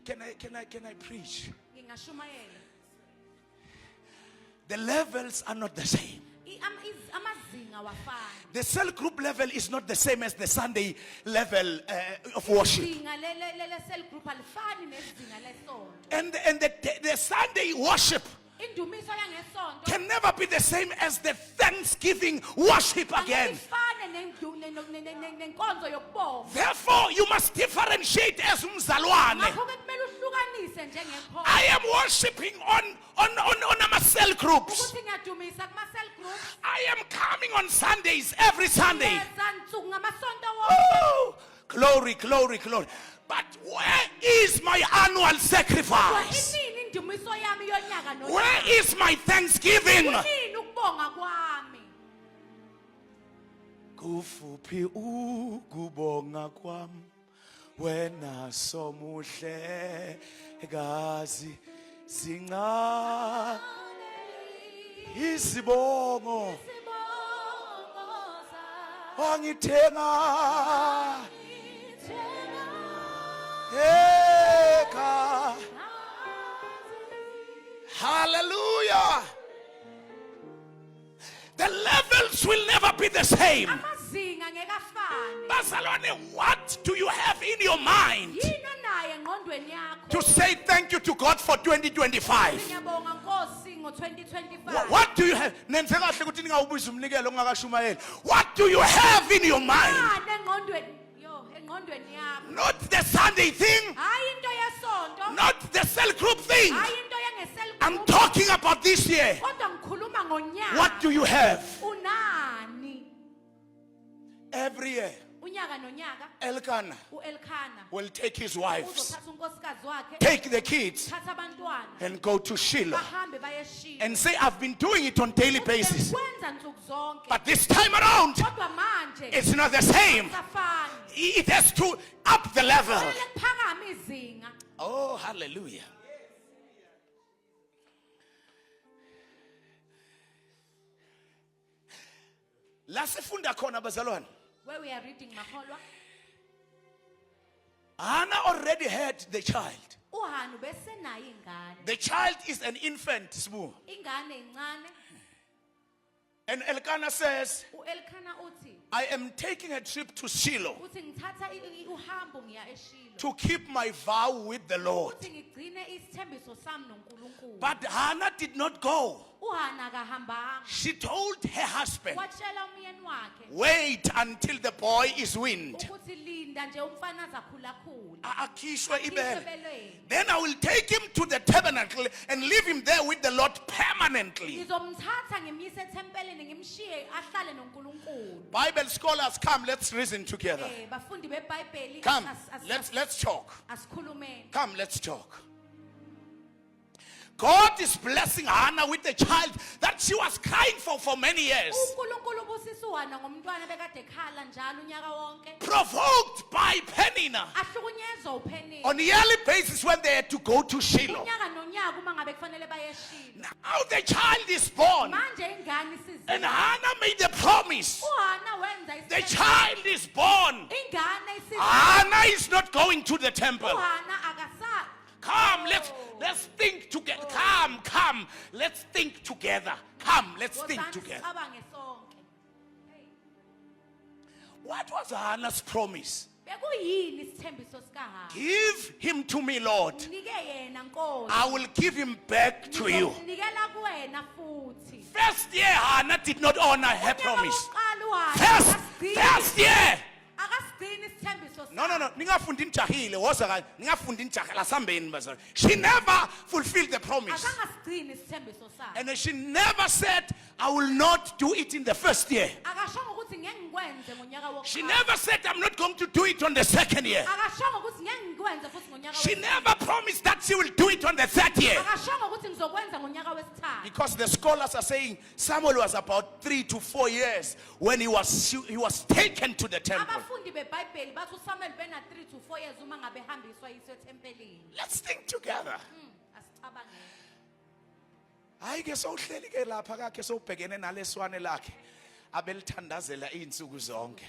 Can I preach? Ngingashumayela. The levels are not the same. Amazinga wafani. The cell group level is not the same as the Sunday level of worship. Izinga le-cell group alifani nezinga lesonto. And the Sunday worship Indumiso yangesonto can never be the same as the Thanksgiving worship again. angifane nenkonzo yokubonga. Therefore, you must differentiate as umzalwane. Ngakho-ke kumele uhlukanise njengenkonzo. I am worshiping on our cell groups. Ukuthi ngiyadumisa kuma-cell group. I am coming on Sundays, every Sunday. Ngeza nsuku ngamasonto wonke. Oh, glory. But where is my annual sacrifice? Inini indumiso yami yonyaka nonyaka? Where is my thanksgiving? Inini ukubonga kwami? Kufuphi ukubonga kwami wena somuhle gazi singa izibongo wangithenga eka. Hallelujah. The levels will never be the same. Amazinga izinga ngeke afane. Bazalwane, what do you have in your mind Yini onayo engqondweni yakho? to say thank you to God for 2025? Ngiyabonga Nkosi ngo-2025. What do you have? Nenze kahle ukuthi ningawubuza umnikelo ongakashumayeli. What do you have in your mind? Engqondweni yakho. Not the Sunday thing, Hayi into yesonto. not the cell group thing. Hayi into yangesel. I'm talking about this year. Kodwa ngikhuluma ngonyaka. What do you have? Unani? Every year, Unyaka nonyaka Elkanah uElkhana will take his wives, uzothatha unkosikazi wakhe, take the kids, thatha abantwana, and go to Shiloh bahambe baye eShilo. and say, I've been doing it on daily basis. Kwenza nsuku zonke. But this time around, Kodwa manje it's not the same. safani. It has to up the level. Kufanele kuphakame izinga. Oh, hallelujah. La sifunda khona bazalwane. Where we are reading Maholwa, Hannah already had the child. uHanu besenayo ingane. The child is an infant, Sbu. Ingane encane. And Elkanah says, uElkhana uthi I am taking a trip to Shiloh uthi ngithatha uhambo ngiya eShilo. to keep my vow with the Lord. Uthi ngigcine isithembiso sami noNkulunkulu. But Hannah did not go. uHana akahambanga. She told her husband, Watshela umyeni wakhe wait until the boy is weaned. ukuthi linda nje umfana azakhulakhula. Akhishwe ibele. Isebelweni. Then I will take him to the tabernacle and leave him there with the Lord permanently. Ngizomthatha ngimyise ethempelini ngimshiye ahlale noNkulunkulu. Bible scholars, come, let's reason together. Bafundi beBhayibheli Come, let's talk. asikhulumeni. Come, let's talk. God is blessing Hannah with a child that she was crying for many years. uNkulunkulu ubusisa uHana ngomntwana bekade ekhala njalo unyaka wonke. Provoked by Peninnah Ahlukunyezwa uPhenina. on a yearly basis when they had to go to Shiloh. Unyaka nonyaka uma ngabe kufanele baye eShilo. Now the child is born, Manje ingane and isizini. Hannah made the promise. uHana wenza The isithembiso. child is born. Ingane isizini. Hannah is not going to the temple. uHana akasa. Come, let's think together. Come, let's think together. Come, let's think Wozani together. sicabange sonke. Hey, What was Hannah's promise? bekuyini isithembiso sikaHana? Give him to me, Lord. Nike yena Nkosi. I will give him back to you. Ngizomnikela kuwena futhi. First year, Hannah did not honor her Unyaka promise. wokuqala uHana First year. akasigcini isithembiso No. sakhe. Ningafundi nijahile, woza ka ningafundi nijahila sambeni bazalwane. She never fulfilled the promise. Akangasigcini isithembiso sakhe. And she never said, I will not do it in the first year. Akashongo ukuthi ngeke ngikwenze ngonyaka She wokuqala. never said, I'm not going to do it on the second year. Akashongo ukuthi ngeke ngikwenze futhi ngonyaka She wesibili. never promised that she will do it on the third year. Akashongo ukuthi ngizokwenza ngonyaka wesithathu. Because the scholars are saying Samuel was about 3 to 4 years when he was taken to the temple. Abafundi beBhayibheli bathi uSamuel bena 3 to 4 years uma ngabe ehambiswa yiswe tempelini. Let's think together. Asicabangeni. Hayi ke sowuhleli ke lapha kakhe sowubhekene naleswane lakhe abelithandazela izinsuku zonke.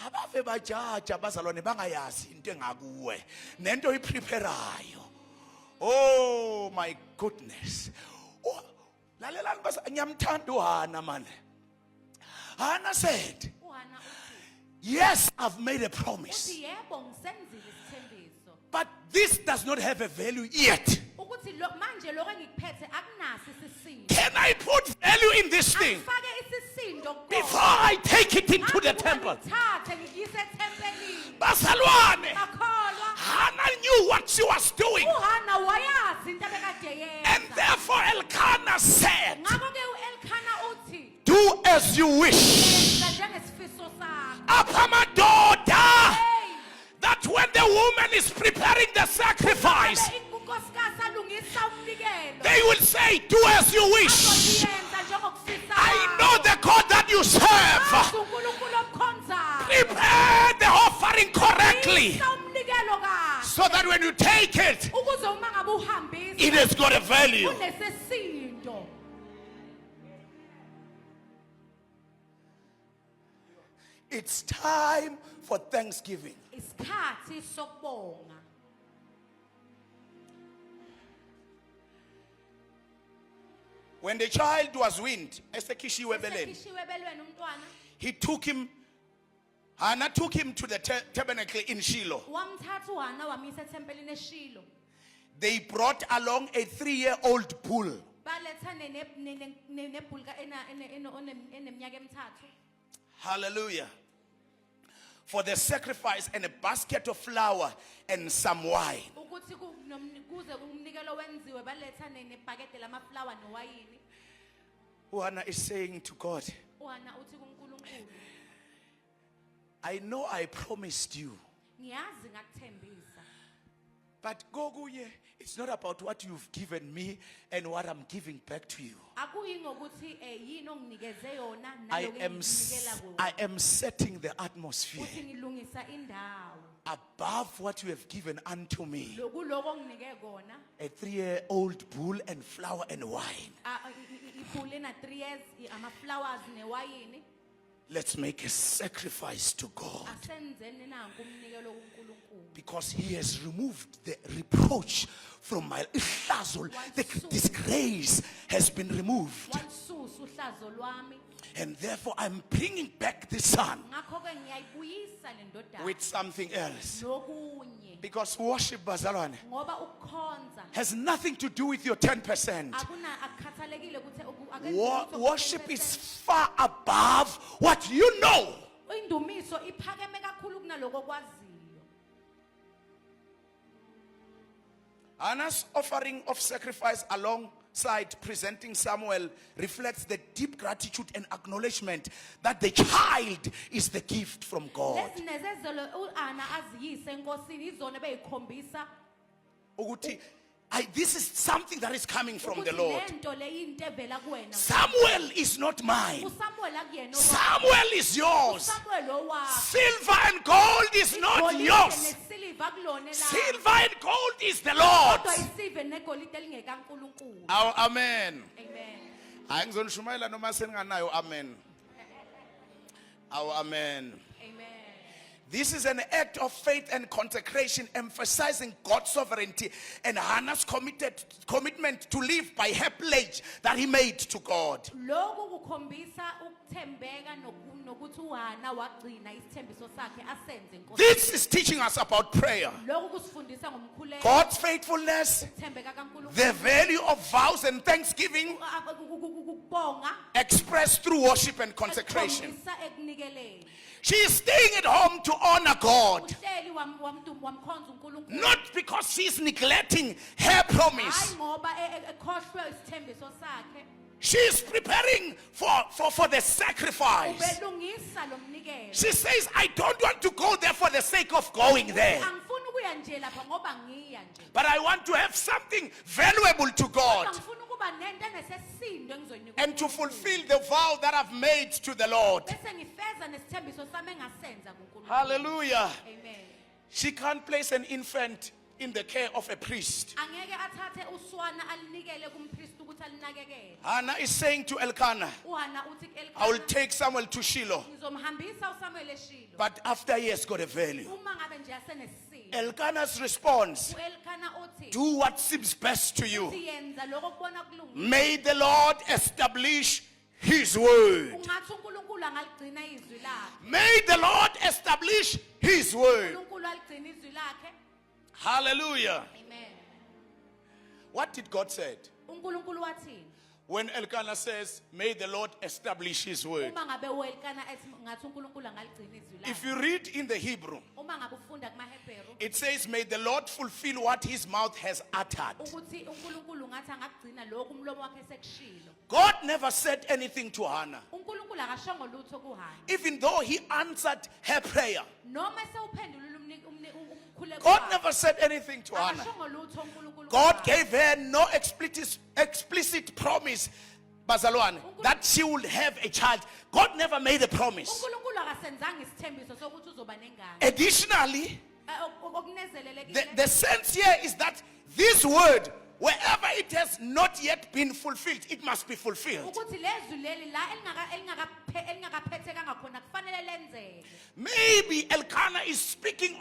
Abave bajaja bazalwane bangayazi into engakuwe nento oyipreparayo. Oh my goodness. Lalelani basa ngiyamthanda uHana man. Hannah said, uHana uthi yes, I've made a promise. uthi yebo ngisenzile isithembiso. But this does not have a value yet. Ukuthi manje lokho engikuphethe akunaso isisindo. Can I put value in this thing Angifake isisindo kuko. before I take it into the temple? Ngithathe ngiyise tempelini. Bazalwane, Bakholwa. Hannah knew what she was doing. uHana wayazi into abekade yenza. And therefore Elkanah said, Ngakho ke uElkhana uthi do as you wish. yenza njengesifiso sakho. Apamadoda, Hey. that when the woman is preparing the sacrifice, Ngabe unkosikazi alungisa umnikelo. they will say, do as you wish. Azoyenza njengokufisa I kwakho. know the God that you serve. Azi uNkulunkulu omkhonzayo. Prepare the offering correctly Lungisa umnikelo kahle. so that when you take it, Ukuze uma ngabe uhambisa it has got a value. unesisindo. It's time for Thanksgiving. Isikhathi sokubonga. When the child was weaned, esekhishiwe ebeleni, Esekhishiwe ebelweni umntwana, he took him, Hannah took him to the tabernacle in Shiloh. wamthatha uHana wamisa ethempelini eShilo. They brought along a 3-year-old bull. Baletha nebhulka eneminyaka emithathu. Hallelujah. For the sacrifice, and a basket of flour and some wine. Ukuthi kuze umnikelo wenziwe baletha nebhakede lamaflower nowayini. Hannah is saying to God, uHana uthi kuNkulunkulu, I know I promised you, ngiyazi ngakuthembisa. but go kuye, it's not about what you've given me and what I'm giving back to you. Akuyi ngokuthi yini onginikeze yona I naloku am, enginikela I kona. am setting the atmosphere Uthi ngilungisa indawo. above what you have given unto me. Lokuloko onginike kona. A 3-year-old bull and flour and wine. Ibhule na 3 years ama-flowers newayini. Let's make a sacrifice to God. Asenzeni nanku umnikelo kuNkulunkulu. Because he has removed the reproach from my ihlazo. The disgrace has been removed. Walisusa uhlazo lwami. And therefore I'm bringing back the son Ngakho ke ngiyayibuyisa le ndodana. with something else. Nokunye. Because worship, bazalwane, Ngoba ukukhonza has nothing to do with your 10%. akukhathalekile ukuthi Worship is far above what you know. indumiso iphakeme kakhulu kunaloko kwaziyo. Hannah's offering of sacrifice alongside presenting Samuel reflects the deep gratitude and acknowledgement that the child is the gift from God. Lesinezezelo uAna aziyise enkosini izona beyikhombisa Ukuthi, this is something that is coming from the ukuthi Lord. lento le into evela kuwena. Samuel is not mine. uSamuel akuyena Samuel is yours. uSamuel owakho. Silver and gold is not Igolide yours. nesiliva kulona la. Silver and gold is the Lord. Kodwa isive negolide lingekaNkulunkulu. Amen. Amen. Hayi ngizonishumayela noma seninganayo amen. Amen. Amen. This is an act of faith and consecration emphasizing God's sovereignty and Hannah's commitment to live by her pledge that he made to God. Lokhu kukhombisa ukuthembeka nokuthi uHana wagcina isithembiso sakhe asenze Nkosi. This is teaching us about prayer. Lokhu kusifundisa ngomkhuleko. God's faithfulness, Ukuthembeka kaNkulunkulu. the value of vows and thanksgiving Ukubonga. expressed through worship and consecration. Ekukhombisa ekunikeleni. She is staying at home to honor God, Uhleli wamkhonza uNkulunkulu. not because she's neglecting her promise. Hayi ngoba ekhohlwe isithembiso sakhe. She is preparing for the sacrifice. Ubelungisa lo mnikelo. She says, I don't want to go there for the sake of going there, Angifuni ukuya nje lapha ngoba ngiya nje. but I want to have something valuable to God Angifuni ukuba nento enesisindo engizoyinika. and to fulfill the vow that I've made to the Lord. Bese ngifeza nesithembiso sami engasenza kuNkulunkulu. Hallelujah. Amen. She can't place an infant in the care of a priest. Angeke athathe uswana alinikele kumpriest ukuthi alinakekele. Hannah is saying to Elkanah, uHana uthi I will Elkanah take Samuel to Shiloh, ngizomhambisa uSamuel eShilo. but after he has got a value. Uma ngabe nje asenesisindo. Elkanah's response, uElkanah uthi do what seems best to you. siyenza lokho okubona kulungile. May the Lord establish his word. Ungathi uNkulunkulu angaligcina izwi lakhe. May the Lord establish his word. uNkulunkulu aligcina izwi lakhe. Hallelujah. Amen. What did God say? uNkulunkulu wathini? When Elkanah says, may the Lord establish his word. Uma ngabe uElkanah ethi ngathi uNkulunkulu angaligcina izwi If lakhe. you read in the Hebrew, Uma ngabe ufunda kumaHebheru it says, may the Lord fulfill what his mouth has uttered. ukuthi uNkulunkulu ngathi angagcina lokhu umlomo wakhe sekushilo. God never said anything to Hannah. uNkulunkulu akashongo lutho kuHana. Even though he answered her prayer, Noma sewuphendulile umkhuleko. God never said anything to Hannah. Akashongo lutho uNkulunkulu. God kuHana. gave her no explicit promise, Bazalwane, that she will have a child. God never made a promise. uNkulunkulu akasenzanga isithembiso sokuthi uzoba nengane. Additionally, Okunezelelekile. the sense here is that this word wherever it has not yet been fulfilled, it must be fulfilled. ukuthi lezwi leli la elingakaphethekanga khona kufanele lenzeke. Maybe Elkanah is speaking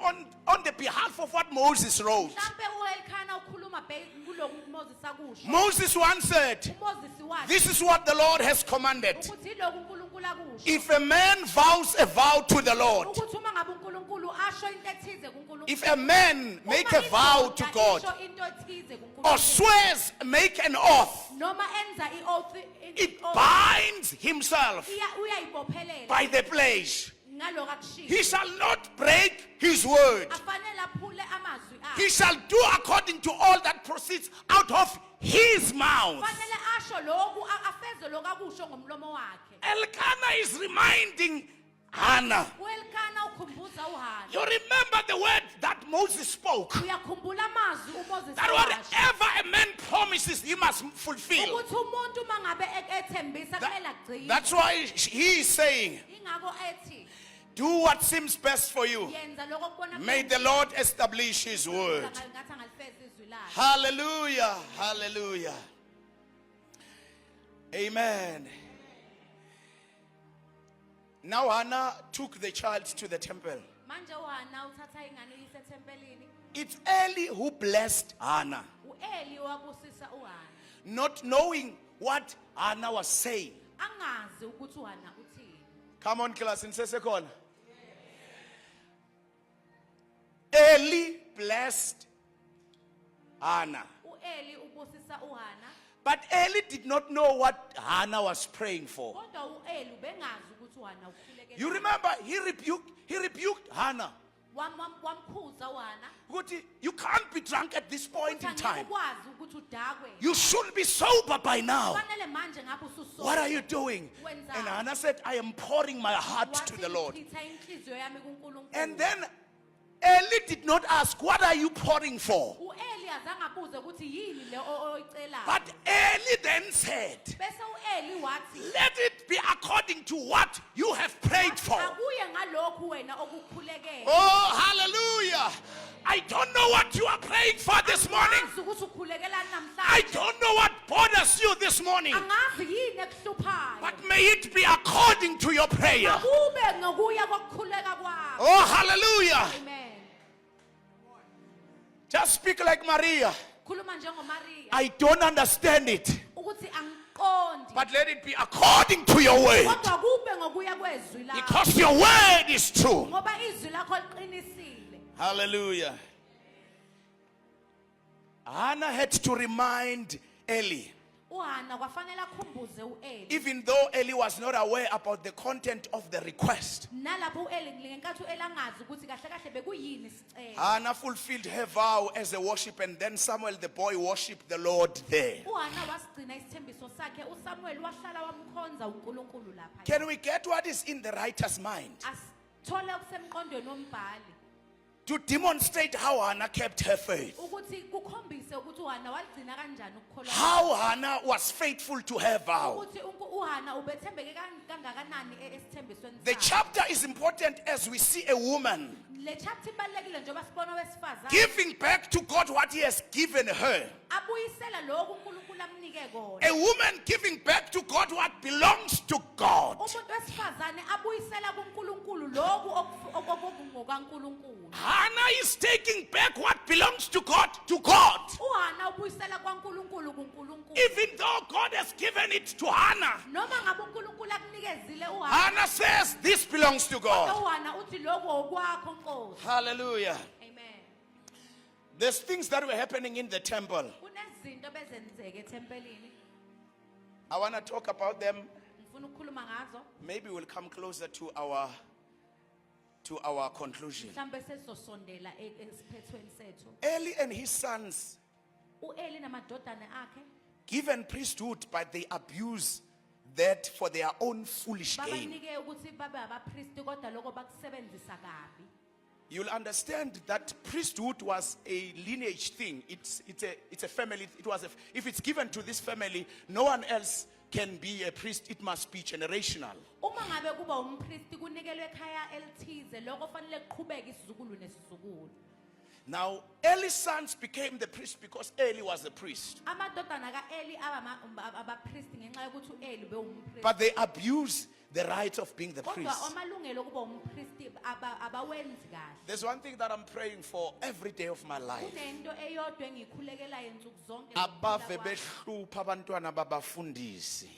on the behalf of what Moses wrote. Mhlambe uElkanah ukhuluma kulokhu Moses akusho. Moses once said, uMoses wathi this is what the Lord has commanded. ukuthi lokhu uNkulunkulu akusho. If a man vows a vow to the Lord, Ukuthi uma ngabe uNkulunkulu asho into ethize kuNkulunkulu. if a man make a vow to God, Asho into ethize or kuNkulunkulu. swears, make an oath, Noma enza i-oath. it binds himself Uyayibophelela. by the pledge. Ngalokho akushiwo. He shall not break his word. Afanele aphule amazwi akhe. He shall do according to all that proceeds out of his mouth. Fanele asho lokhu afeze lokhu akusho ngomlomo wakhe. Elkanah is reminding Hannah. uElkanah ukhumbuza uHana. You remember the word that Moses spoke. Uyakhumbula amazwi uMoses That awasho. whatever a man promises, he must fulfill. Ukuthi umuntu mangabe ethembisa kumele agcine. That's why he is saying, Ingakho ethi do what seems best for you. yenza lokho okubona May the Lord establish his word. ngathi angalifeza izwi lakhe. Hallelujah. Hallelujah. Amen. Now Hannah took the child to the temple. Manje uHana uthatha ingane uyise ethempelini. It's Eli who blessed Hannah, uEli wabusisa uHana. not knowing what Hannah was saying. Angazi ukuthi uHana uthini. Come on, class, in second. Eli blessed Hannah. uEli ubusisa uHana. But Eli did not know what Hannah was praying for. Kodwa uEli bengazi ukuthi uHana ukhulekela. You remember, he rebuked Hannah. Wamkhuza uHana. Ukuthi, you can't be drunk at this point in time. Ukwazi ukuthi udakwe. You should be sober by now. Fanele manje ngabe ususola. What are you doing? Wenzani? And Hannah said, I am pouring my heart to the Lord. Wathi ngichitha inhliziyo yami kuNkulunkulu. And then Eli did not ask, what are you pouring for? uEli azange abuze ukuthi yini le oyicelayo. But Eli then said, Bese uEli wathi let it be according to what you have prayed for. akuye ngalokhu wena okukhulekela. Oh, hallelujah. I don't know what you are praying for this morning. Angazi ukuthi ukhulekelani I namhlanje. don't know what bothers you this morning. Angazi yini ekuhluphayo. But may it be according to your prayer. Akube ngokuya kokukhuleka kwakho. Oh, hallelujah. Amen. Just speak like Maria. Khuluma njengoMaria. I don't understand it. Ukuthi angiqondi. But let it be according to your word. Kodwa kube ngokuya kwezwi lakho. Because your word is true. Ngoba izwi lakho liqinisile. Hallelujah. Hannah had to remind Eli, uHana kwafanele akhumbuze uEli. even though Eli was not aware about the content of the request. Nalapho uEli ngenkathi uEli angazi ukuthi kahle kahle bekuyini isicelo. Hannah fulfilled her vow as a worship, and then Samuel the boy worshipped the Lord there. uHana wasigcina isithembiso sakhe, uSamuel wahlala wamkhonza uNkulunkulu lapha. Can we get what is in the writer's mind? Asithole okusemqondweni wombhali To demonstrate how Hannah kept her faith. ukuthi kukhombise ukuthi uHana waligcina kanjani ukukholwa. How Hannah was faithful to her vow. Ukuthi uHana ubethembeke kangakanani esithembisweni The sakhe. chapter is important as we see a woman Le chapter ibalekile njengoba sibona owesifazane giving back to God what he has given her. abuyisela lokhu uNkulunkulu amnike kona. A woman giving back to God what belongs to God. Umuntu wesifazane abuyisela kuNkulunkulu lokhu okungokaNkulunkulu. Hannah is taking back what belongs to God to God. uHana ubuyisela kwaNkulunkulu kuNkulunkulu. Even though God has given it to Hannah, Noma ngabe uNkulunkulu akunikezile uHana. Hannah says this belongs to God. uHana uthi lokho okwakho Nkosi. Hallelujah. Amen. There's things that were happening in the temple. Kunezinto bezenzeke ethempelini. I want to talk about them. Ngifuna ukukhuluma ngazo. Maybe we'll come closer to our conclusion. Mhlambe sesizosondela esiphethweni sethu. Eli and his sons uEli namadodana akhe given priesthood, but they abuse that for their own foolish gain. babanike ukuthi babe abapristi kodwa lokho bakusebenzisa kabi. You'll understand that priesthood was a lineage thing. It's a family. If it's given to this family, no one else can be a priest. It must be generational. Uma ngabe kuba umpristi kunikelwe ekhaya elithize lokho fanele kuqhubeke isizukulu nesizukulu. Now, Eli's sons became the priest because Eli was a priest. amadodana ka-eli abaphristi ngenxa yokuthi u-eli bewumphristi But they abused the right of being the kodwa priest. amalungelo okuba umphristi abawenzi kahle There's one thing that I'm praying for every day of my life. kunento eyodwa engiyikhulekelayo nsuku zonke Abave zokuphila kwami. behlupha abantwana babafundisi.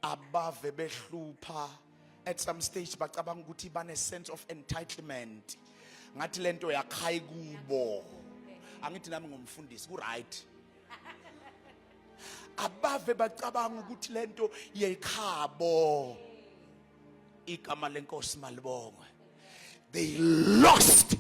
Abave behlupha at some stage bacabanga ukuthi bane sense of entitlement. Ngathi lento yakhayi kubo. Angithi nami ngumfundisi ku right. Abave bacabanga ukuthi lento yekhabo. Igama lenkosi malibongwe. They lost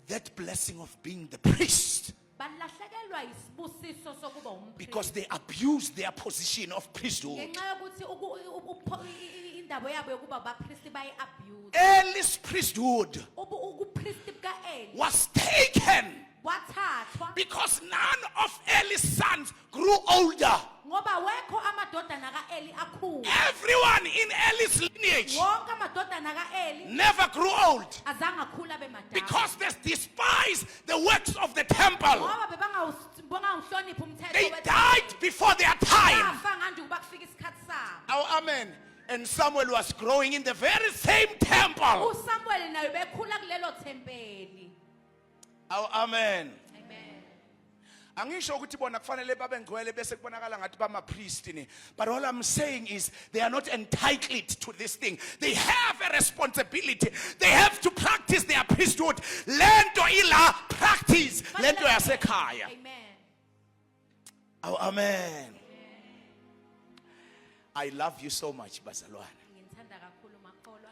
that blessing of being the priest balahlekelwa isibusiso sokuba umphristi because they abused their position of priesthood. ngenxa yokuthi indaba yabo yokuba abaphristi bayi-abuse Eli's priesthood ubuphristi buka-eli was taken wathathwa because none of Eli's sons grew older. ngoba wekho amadodana ka-eli akhulu Everyone in Eli's lineage wonke amadodana ka-eli never grew old azange akhula bemadala because they despised the works of the temple. ngoba bebangawuhloniphi umthetho They wethempeli. died before their time. Bafa nganje ukuba kufika isikhathi sabo Oh, amen. And Samuel was growing in the very same temple. usamueli nayo bekhula kulelo thempeli Oh, amen. amen Angisho ukuthi bona kufanele babe ngcwele bese kubonakala ngathi bamapriest ni. But all I'm saying is they are not entitled to this thing. They have a responsibility. They have to practice their priesthood. Lento ila practice. Lento yasekhaya. amen Oh, amen. I love you so much, bazalwane. ngithanda kakhulu makholwa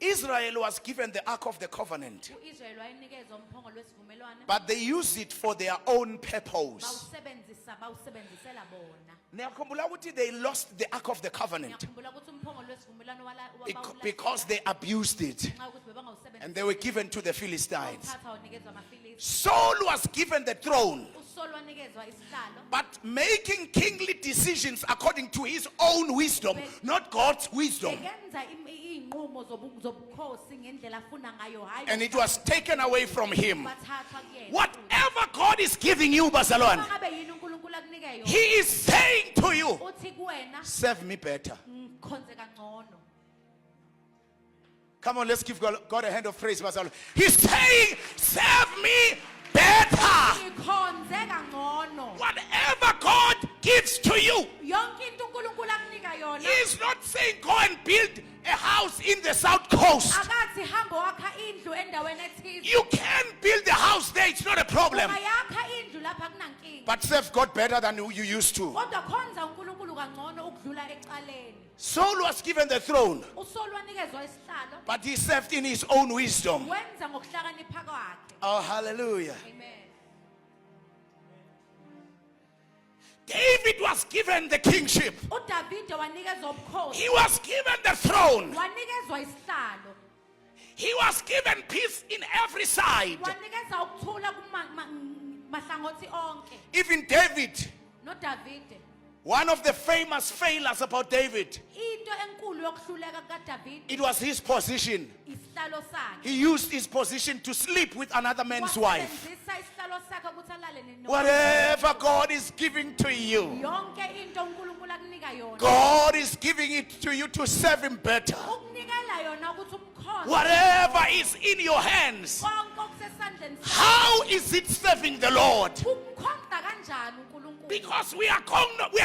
Israel was given the Ark of the Covenant, u-israyeli wayenikezwa umphongo lwesivumelwano but they used it for their own purpose. bawusebenzisela bona Niyakhumbula ukuthi they lost the Ark of the Covenant ngiyakhumbula ukuthi umphongo lwesivumelwano because they abused it ngenxa yokuthi bebangawusebenzisa and they were given to the Philistines. uthatha wanikezwa amafilisti Saul was given the throne, usoli wanikezwa isihlalo but making kingly decisions according to his own wisdom, not God's wisdom. bekenza iy'nqumo zobukhosi ngendlela afuna ngayo hhayi And it was taken away from him. bathathwa kuyena Whatever God is giving you, bazalwane, uma ngabe yini unkulunkulu akunike yona he is saying to you, uthi kuwena serve me better. ngikhonze kangcono Come on, let's give God a hand of praise, bazalwane. He's saying, serve me better. ngikhonze kangcono Whatever God gives to you, yonke into unkulunkulu akunika yona he's not saying go and build a house in the south coast. akathi hamba wakha indlu endaweni ethize You can build a house there, it's not a problem. ungayakha indlu lapha kunankinga But serve God better than you used to. kodwa khonza unkulunkulu kangcono ukudlula ecaleni Saul was given the throne, usoli wanikezwa isihlalo but he served in his own wisdom. wenza ngokuhlakanipha kwakhe Oh, hallelujah. amen David was given the kingship. udavide wanikezwa ubukhosi He was given the throne. wanikezwa isihlalo He was given peace in every side. wanikeza ukuthula mahlangothi onke Even David, nodavide one of the famous failures about David, into enkulu yokuhluleka kukadavide it was his position. isihlalo sakhe He used his position to sleep with another man's wife. wasebenzisa isihlalo sakhe ukuthi alale Whatever God is giving to you, yonke into unkulunkulu akunika yona God is giving it to you to serve him better. ukunikela yona ukuthi umkhonto Whatever is in your hands, konke okusesandleni sakhe how is it serving the Lord? umkhonta kanjani unkulunkulu Because we are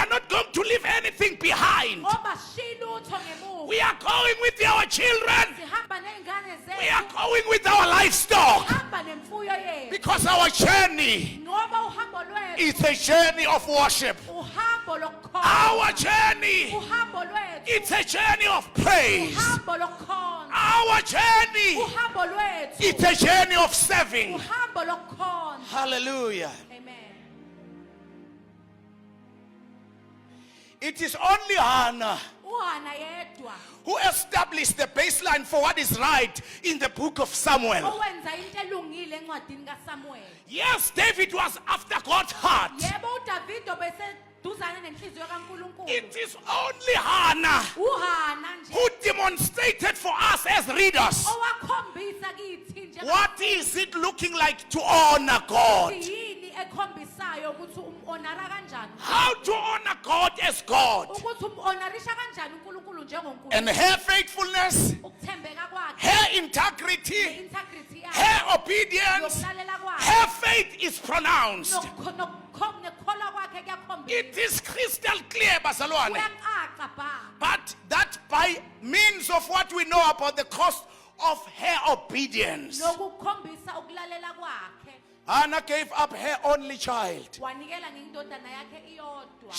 not going to leave anything behind. ngoba shiyi lutho ngemuva We are going with our children. sihamba ney'ngane We are zethu going with our livestock. sihamba nemfuyo yethu Because our journey ngoba uhambo lwethu is a journey of worship. uhambo lokukhonza Our journey, uhambo lwethu it's a journey of praise. uhambo lokukhonza Our journey, uhambo lwethu it's a journey of serving. uhambo lokukhonza Hallelujah. amen It is only Hannah uhana yedwa who established the baseline for what is right in the book of Samuel. owenza into elungile encwadini kasamuel Yes, David was after God's heart. yebo udavide duzane nenhliziyo kaNkulunkulu. It is only Hannah uHana nje who demonstrated for us as readers owakhombisa kithi nje what is it looking like to honor God. yini ekhombisayo ukuthi umonara kanjani, How to honor God as God. ukuthi umonarisha kanjani uNkulunkulu njengoNkulunkulu, And her faithfulness, ukuthembeka kwakhe, her integrity, integrity yakhe, her obedience, yokulalela kwakhe, her faith is pronounced. nokukholwa kwakhe kuyakhombisa, It is crystal clear, bazalwane. kuyacaca bha. But that by means of what we know about the cost of her obedience, Nokukhombisa ukulalela kwakhe, Hannah gave up her only child. wanikela ngindodana yakhe iyodwa.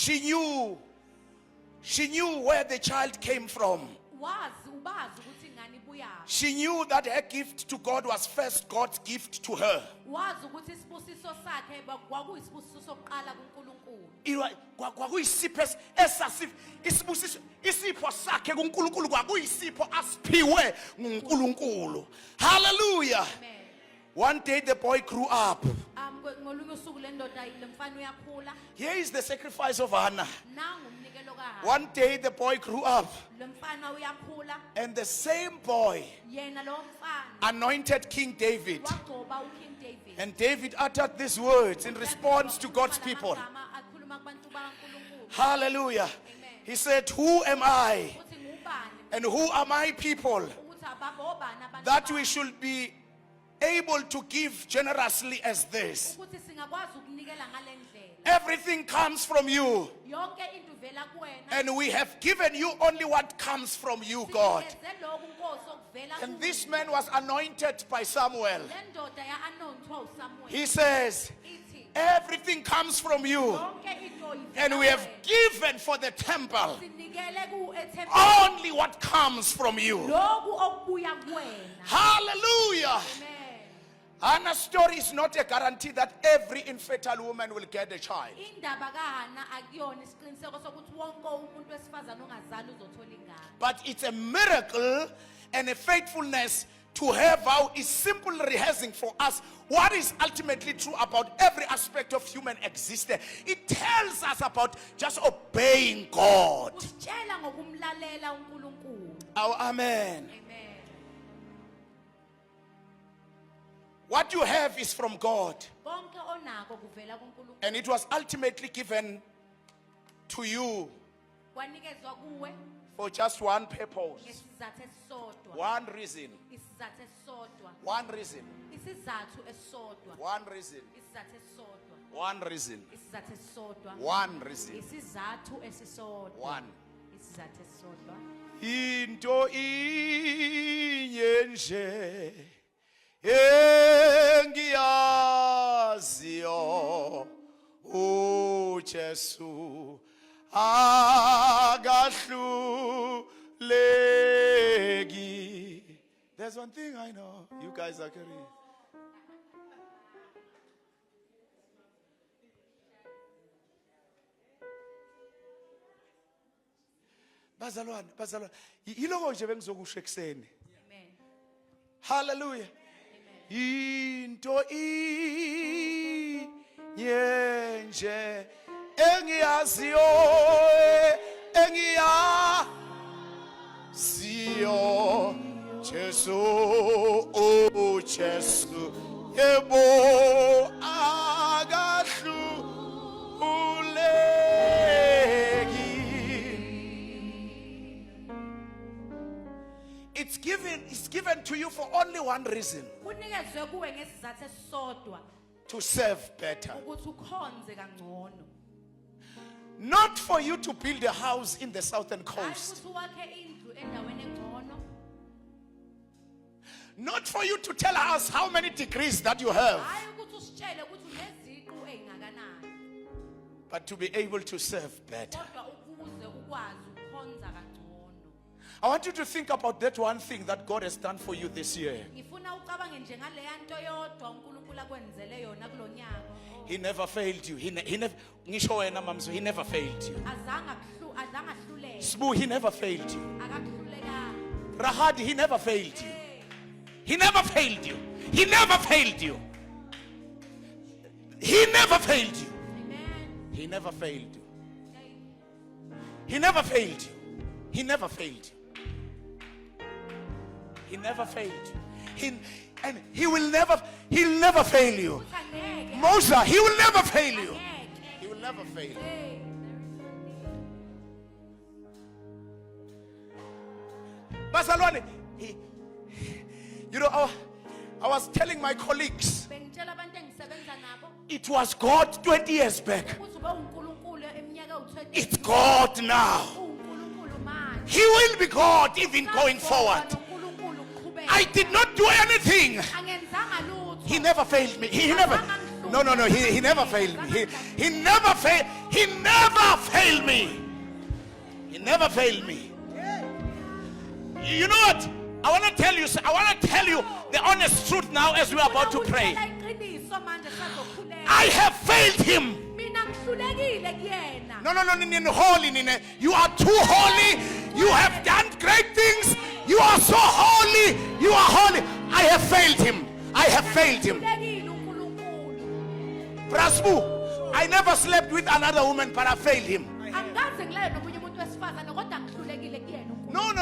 She knew where the child came from. Ubazi ukuthi ingane ibuyaphi. She knew that her gift to God was first God's gift to her. Wazi ukuthi isibusiso sakhe kwakuyisibusiso sokuqala kuNkulunkulu. Isipho sakhe kuNkulunkulu kwakuyisipho asiphiwe nguNkulunkulu. Hallelujah. Amen. One day the boy grew up. Ngolunye usuku le ndoda le mfana uyakhula. Here is the sacrifice of Hannah. Nangu umnikelo kaHana. One day the boy grew up, Le mfana uyakhula. and the same boy Yena lo mfana anointed King David. wagcoba uKing David. And David uttered these words in response to God's people. Akhuluma kubantu bakaNkulunkulu. Hallelujah. Amen. He said, "Who am I Uthi ngubani? and who are my people Ukuthi ababobani abantu that we bami? should be able to give generously as this? Ukuthi singakwazi ukunikela ngale ndlela. Everything comes from you, Yonke into ivela kuwena. and we have given you only what comes from you, God." Sinikeze lokhu Nkosi okuvela And kuwe. this man was anointed by Samuel. Le ndoda ya-anointwa uSamuel. He says, Ithi, "Everything comes from you, yonke into ivela and we have kuwena. given for the temple Sinikele ku ethempelini only what comes from you." lokhu okubuya kuwena. Hallelujah. Amen. Hannah's story is not a guarantee that every infertile woman will get a child. Indaba kaHana akuyona isiqiniseko sokuthi wonke umuntu wesifazane ongazali uzothola ingane. But it's a miracle and a faithfulness to her vow is simple rehearsing for us what is ultimately true about every aspect of human existence. It tells us about just obeying God. Usitshela ngokumlalela uNkulunkulu. Our amen. Amen. What you have is from God, Konke onako kuvela kuNkulunkulu. and it was ultimately given to you Kwanikezwa kuwe for just one purpose, ngesizathu esisodwa. one reason, Isizathu esisodwa. one reason, Isizathu esisodwa. one reason, Isizathu esisodwa. one reason, Isizathu esisodwa. one reason, Isizathu esisodwa. one. Isizathu esisodwa. Into inye nje engiyaziyo uJesu akahluleki. There's one thing I know, you guys are carrying. Bazalwane, yiloko nje bengizokusho ekseni. Amen. Hallelujah. Into inye nje engiyaziyo Jesu, oh Jesu, yebo akahluleki. It's given to you for only one reason: Kunikezwe kuwe ngesizathu esisodwa to serve better. ukuthi ukhonze kangcono. Not for you to build a house in the southern Hayi coast. ukuthi wakhe indlu endaweni engcono. Not for you to tell us how many degrees that you have. Hayi ukuthi usitshele ukuthi uneziqu ezingakanani. But to be able to serve better. Kodwa ukuze ukwazi ukukhonza kangcono. I want you to think about that one thing that God has done for you this year. Ngifuna ucabange nje ngale nto yodwa uNkulunkulu akwenzele yona kulonyaka. He never failed you. He never ngisho wena mamzo, he never failed you. Azange ahluleke. Sbu, he never failed you. Akahlulekanga. Rahad, he never failed you. He never failed you. He never failed you. He never failed you. Amen. He never failed you. He never failed you. He never failed you. He never failed you. He'll never fail you. Moses, he will never fail you. He will never fail you. Bazalwane, you know, I was telling my colleagues, it was God 20 years back. It's God now. He will be God even going forward. I did not do anything. He never failed me. He never. No. He never failed me. He never failed. He never failed me. He never failed me. You know what? I want to tell you the honest truth now as we are about to pray. I have failed him. No, holy. You are too holy. You have done great things. You are so holy. You are holy. I have failed him. I have failed him. Prasbu, I never slept with another woman, but I failed him. No.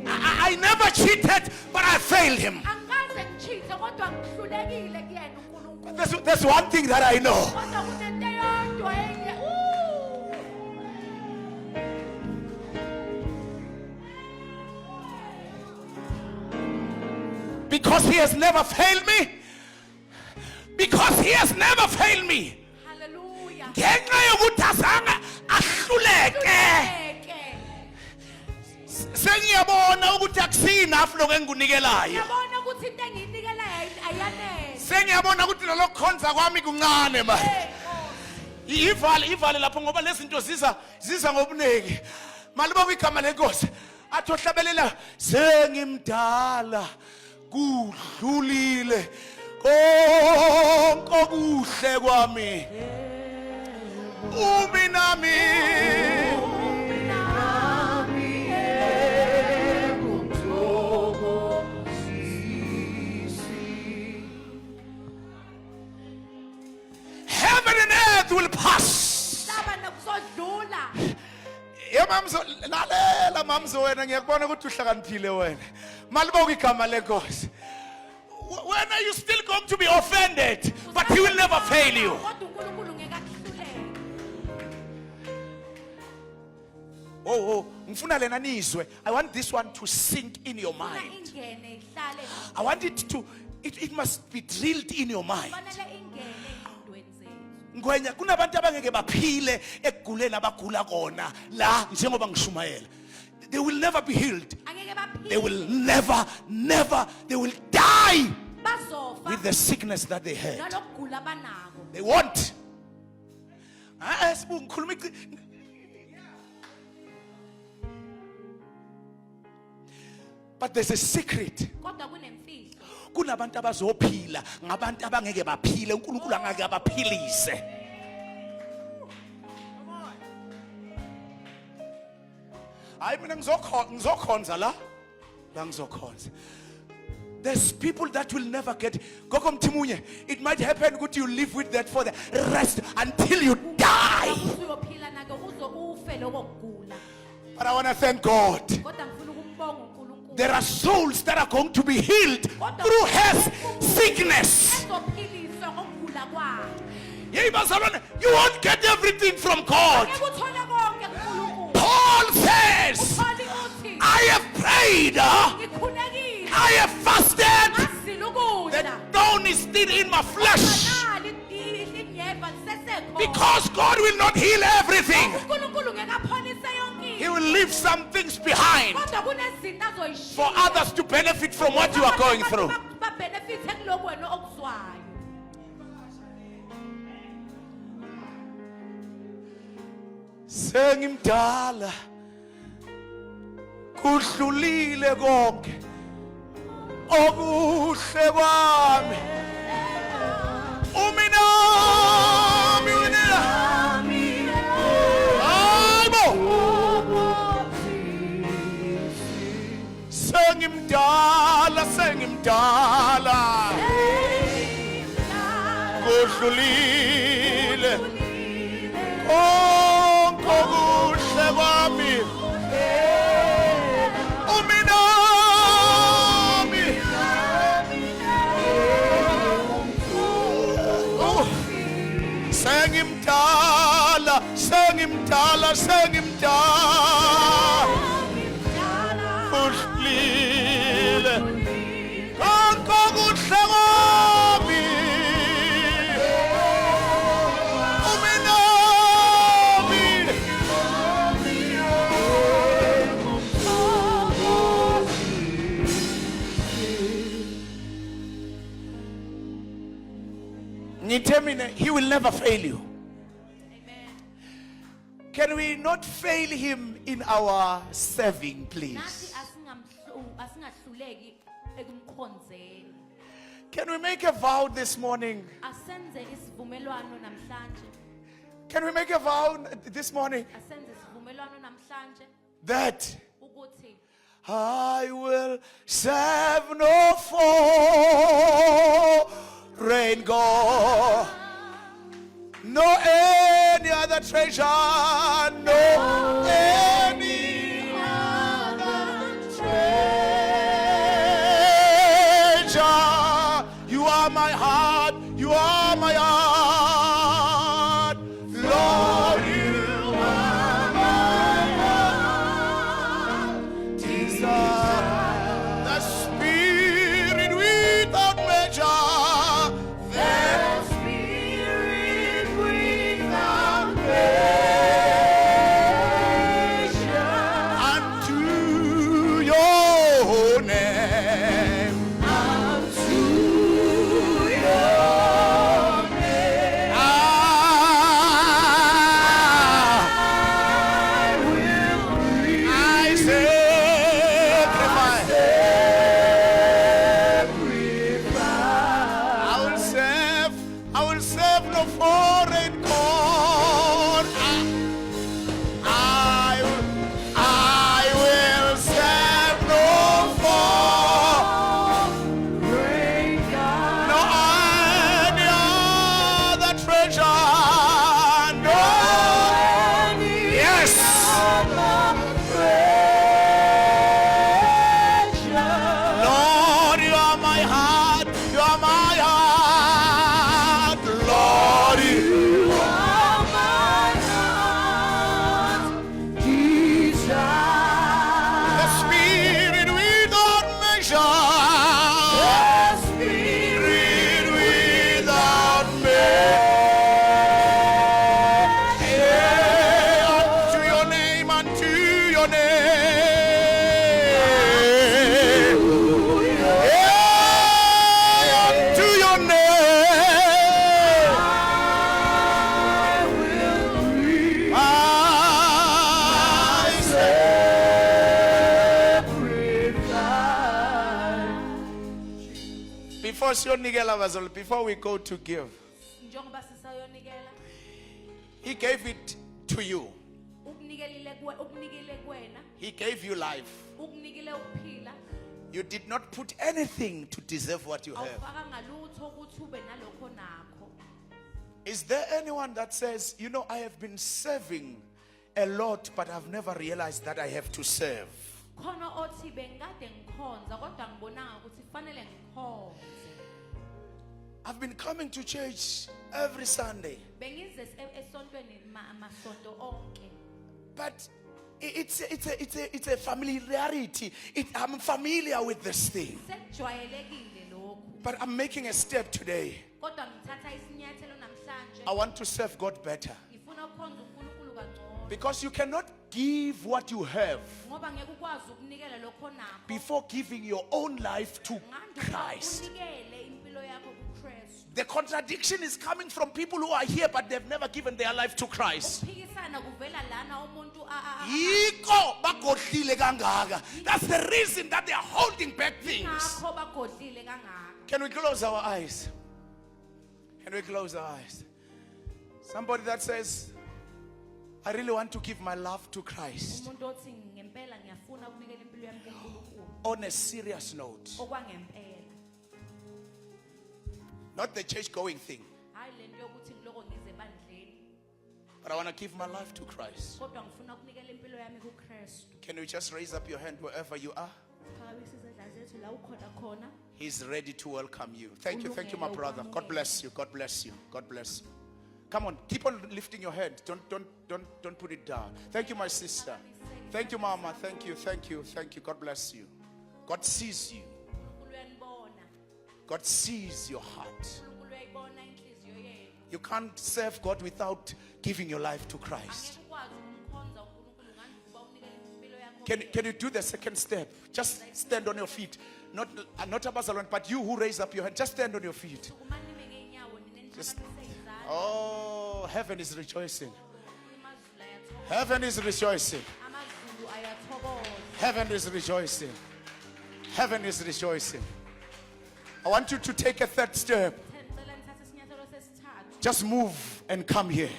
I never cheated, but I failed him. There's one thing that I know. Because he has never failed me. Because he has never failed me. Hallelujah. Ngenxa yokuthi azange ahluleke. Sengiyabona ukuthi akusinafu lokho engikunikelayo. Sengiyabona ukuthi lo khonza kwami kuncane manje. Ivale lapho ngoba lezi zinto ziza ngobuneki. Maliba kwigama lenkosi. Athi ohlabelela sengimdala kudlulile konke okuhle kwami. Uminami heaven and earth will pass. Mamzo lalela mamzo wena ngiyakubona ukuthi uhlakaniphile wena. Maliba kwigama lenkosi. When are you still going to be offended? But he will never fail you. Ngifuna lena nizwe. I want this one to sink in your mind. I want it must be drilled in your mind. Ngwenya kunabantu abangeke baphile ekuguleni abagula kona la njengoba ngishumayela. They will never be healed. They will never, they will die with the sickness that they had. They won't. But there's a secret. Kunabantu abazophila ngabantu abangeke baphile uNkulunkulu angeke abaphilise. Hayi mina ngizokhonza la ngizokhonza. There's people that will never get. It might happen that you live with that for the rest until you die. But I want to thank God. There are souls that are going to be healed through his sickness. You won't get everything from God. Paul says, I have prayed, I have fasted, the thorn is still in my flesh. Because God will not heal everything. He will leave some things behind for others to benefit from what you are going through. Sengimdala kudlulile konke okuhle kwami. Uminami Sengimdala kudlulile konke okuhle Sengimdala, sengimdala, sengimdala. Udlile. Konke okuhle kwami. Uminami. Nitemine, he will never fail you. Can we not fail him in our serving, please? Nathi asingahluleki ekumkhonzeni. Can we make a vow this morning? Asenze isivumelwano namhlanje. Can we make a vow this morning Asenze isivumelwano namhlanje that ukuthi I will serve no foreign God, no any other treasure, no any other treasure. You are my heart, you are my heart, Lord, you are my heart. Desire the Spirit without measure, the Spirit without measure, unto your name, unto your name. I sacrifice. I will serve no foreign God. I will serve no foreign God. No any other treasure. No. Yes. Lord, you are my heart. You are my heart. Lord, you are my heart. The Spirit without measure. The Spirit without measure. Unto your name, unto your name. Unto your name. I before we go to give, njengoba sisayonikela he gave it to you. ukunikele kuwena, He gave you life. ukunikele ukuphila. You did not put anything to deserve what you have. Awufakanga lutho ukuthi ube nalokho nakho. Is there anyone that says, you know, I have been serving a lot, but I've never realized that I have to serve? Khona othi bengade ngikhonza kodwa ngibonanga ukuthi kufanele ngikhonze. I've been coming to church every Sunday, Bengize esontweni amasonto onke. but it's a familiarity. I'm familiar with this thing, Sekujwayelekile lokhu. but I'm making a step today. Kodwa ngithatha isinyathelo namhlanje. I want to serve God better, Ngifuna ukukhonza uNkulunkulu kangcono. because you cannot give what you have Ngoba ngeke ukwazi ukunikela lokho nakho. before giving your own life to Ngande Christ. unikele impilo yakho kuKristu. The contradiction is coming from people who are here, but they've never given their life to Christ. Ukuphikisana kuvela lana umuntu Yiko bagodlile kangaka. That's the reason that they are holding back things. ngakho bagodlile kangaka. Can we close our eyes? Can we close our eyes? Somebody that says, I really want to give my love to Christ Umuntu othi ngempela ngiyafuna ukunikela impilo yami kuNkulunkulu on a serious note. okwangempela. Not the church going thing, Hayi lento yokuthi ngiloko ngize ebandleni, but I want to give my life to Christ. kodwa ngifuna ukunikela impilo yami kuKristu. Can you just raise up your hand wherever you are? Phakamise izandla zethu la ukhona khona. He's ready to welcome you. Thank you, my brother. God bless you. God bless you. God bless you. Come on, keep on lifting your hand. Don't put it down. Thank you, my sister. Thank you, Mama. Thank you. God bless you. God sees you. God sees your heart. You can't serve God without giving your life to Christ. Can you do the second step? Just stand on your feet. Not Abazalwane, but you who raise up your hand. Just stand on your feet. Oh, heaven is rejoicing. Heaven is rejoicing. Heaven is rejoicing. Heaven is rejoicing. I want you to take a third step. Just move and come here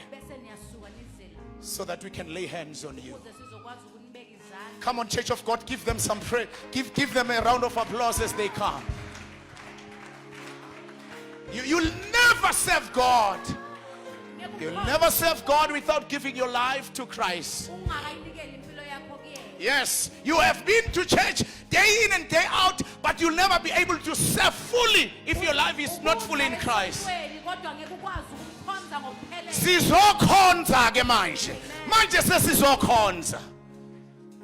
so that we can lay hands on you. Come on, Church of God, give them some prayer. Give them a round of applause as they come. You'll never serve God. You'll never serve God without giving your life to Christ. Yes, you have been to church day in and day out, but you'll never be able to serve fully if your life is not fully in Christ. Sizokhonza ke manje sesizokhonza.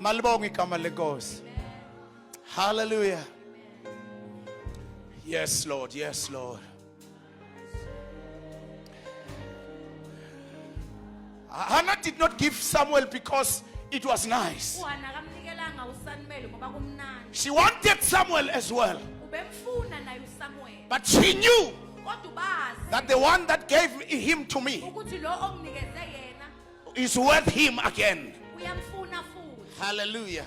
Malibonga igama lenkosi. Hallelujah. Yes, Lord. Yes, Lord. Hannah did not give Samuel because it was nice. She wanted Samuel as well. But she knew that the one that gave him to me is worth him again. Hallelujah.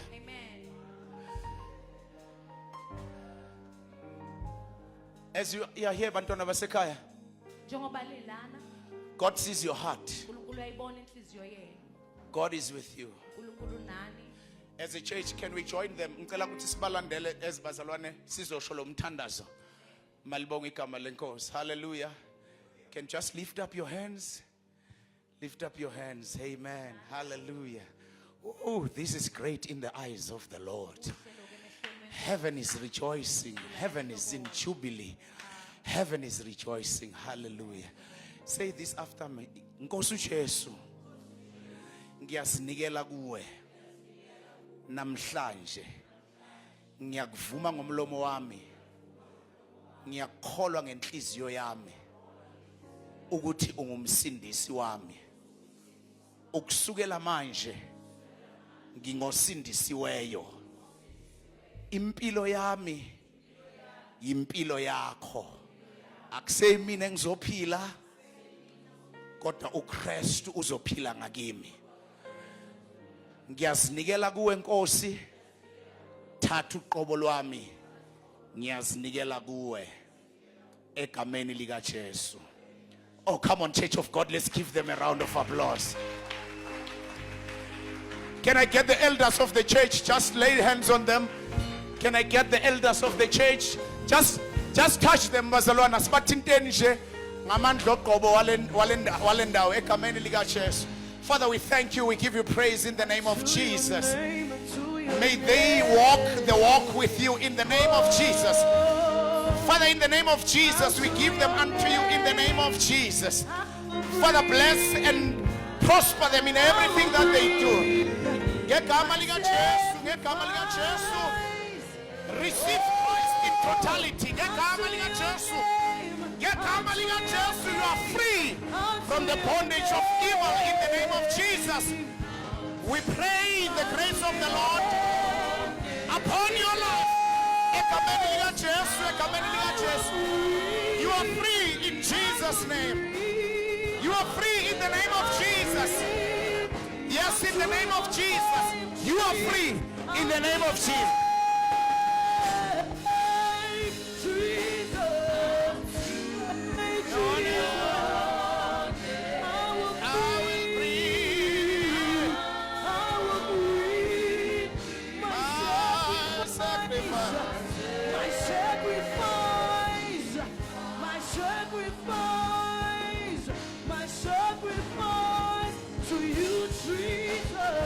As you are here, Bantwana Basekaya, God sees your heart. God is with you. As a church, can we join them? Ngicela ukuthi sibalandele ezibazalwane sizosho lo mthandazo. Malibonga igama lenkosi. Hallelujah. Can just lift up your hands. Lift up your hands. Amen. Hallelujah. Oh, this is great in the eyes of the Lord. Heaven is rejoicing. Heaven is in jubilee. Heaven is rejoicing. Hallelujah. Say this after me. Nkosi uJesu, ngiyazinikela kuwe namhlanje. Ngiyakuvuma ngomlomo wami. Ngiyakholwa ngenhliziyo yami ukuthi ungumsindisi wami. Ukusukela manje ngingosindisiweyo. Impilo yami yimpilo yakho. Akusey mina engizophila, kodwa uKristu uzophila ngakimi. Ngiyazinikela kuwe Nkosi, thatha uqobo lwami, ngiyazinikela kuwe egameni lika Jesu. Oh, come on, Church of God, let's give them a round of applause. Can I get the elders of the church? Just lay hands on them. Can I get the elders of the church? Just touch them, bazalwana. Sibathinteni nje ngamandla oqobo walendawo egameni lika Jesu. Father, we thank you. We give you praise in the name of Jesus. May they walk the walk with you in the name of Jesus. Father, in the name of Jesus, we give them unto you in the name of Jesus. Father, bless and prosper them in everything that they do. Ngegama lika Jesu, ngegama lika Jesu. Receive Christ in totality. Ngegama lika Jesu. Ngegama lika Jesu, you are free from the bondage of evil in the name of Jesus. We pray the grace of the Lord upon your life. Ngegama lika Jesu, ngegama lika Jesu. You are free in Jesus' name. You are free in the name of Jesus. Yes, in the name of Jesus. You are free in the name of Jesus. My sacrifice to you, Jesus.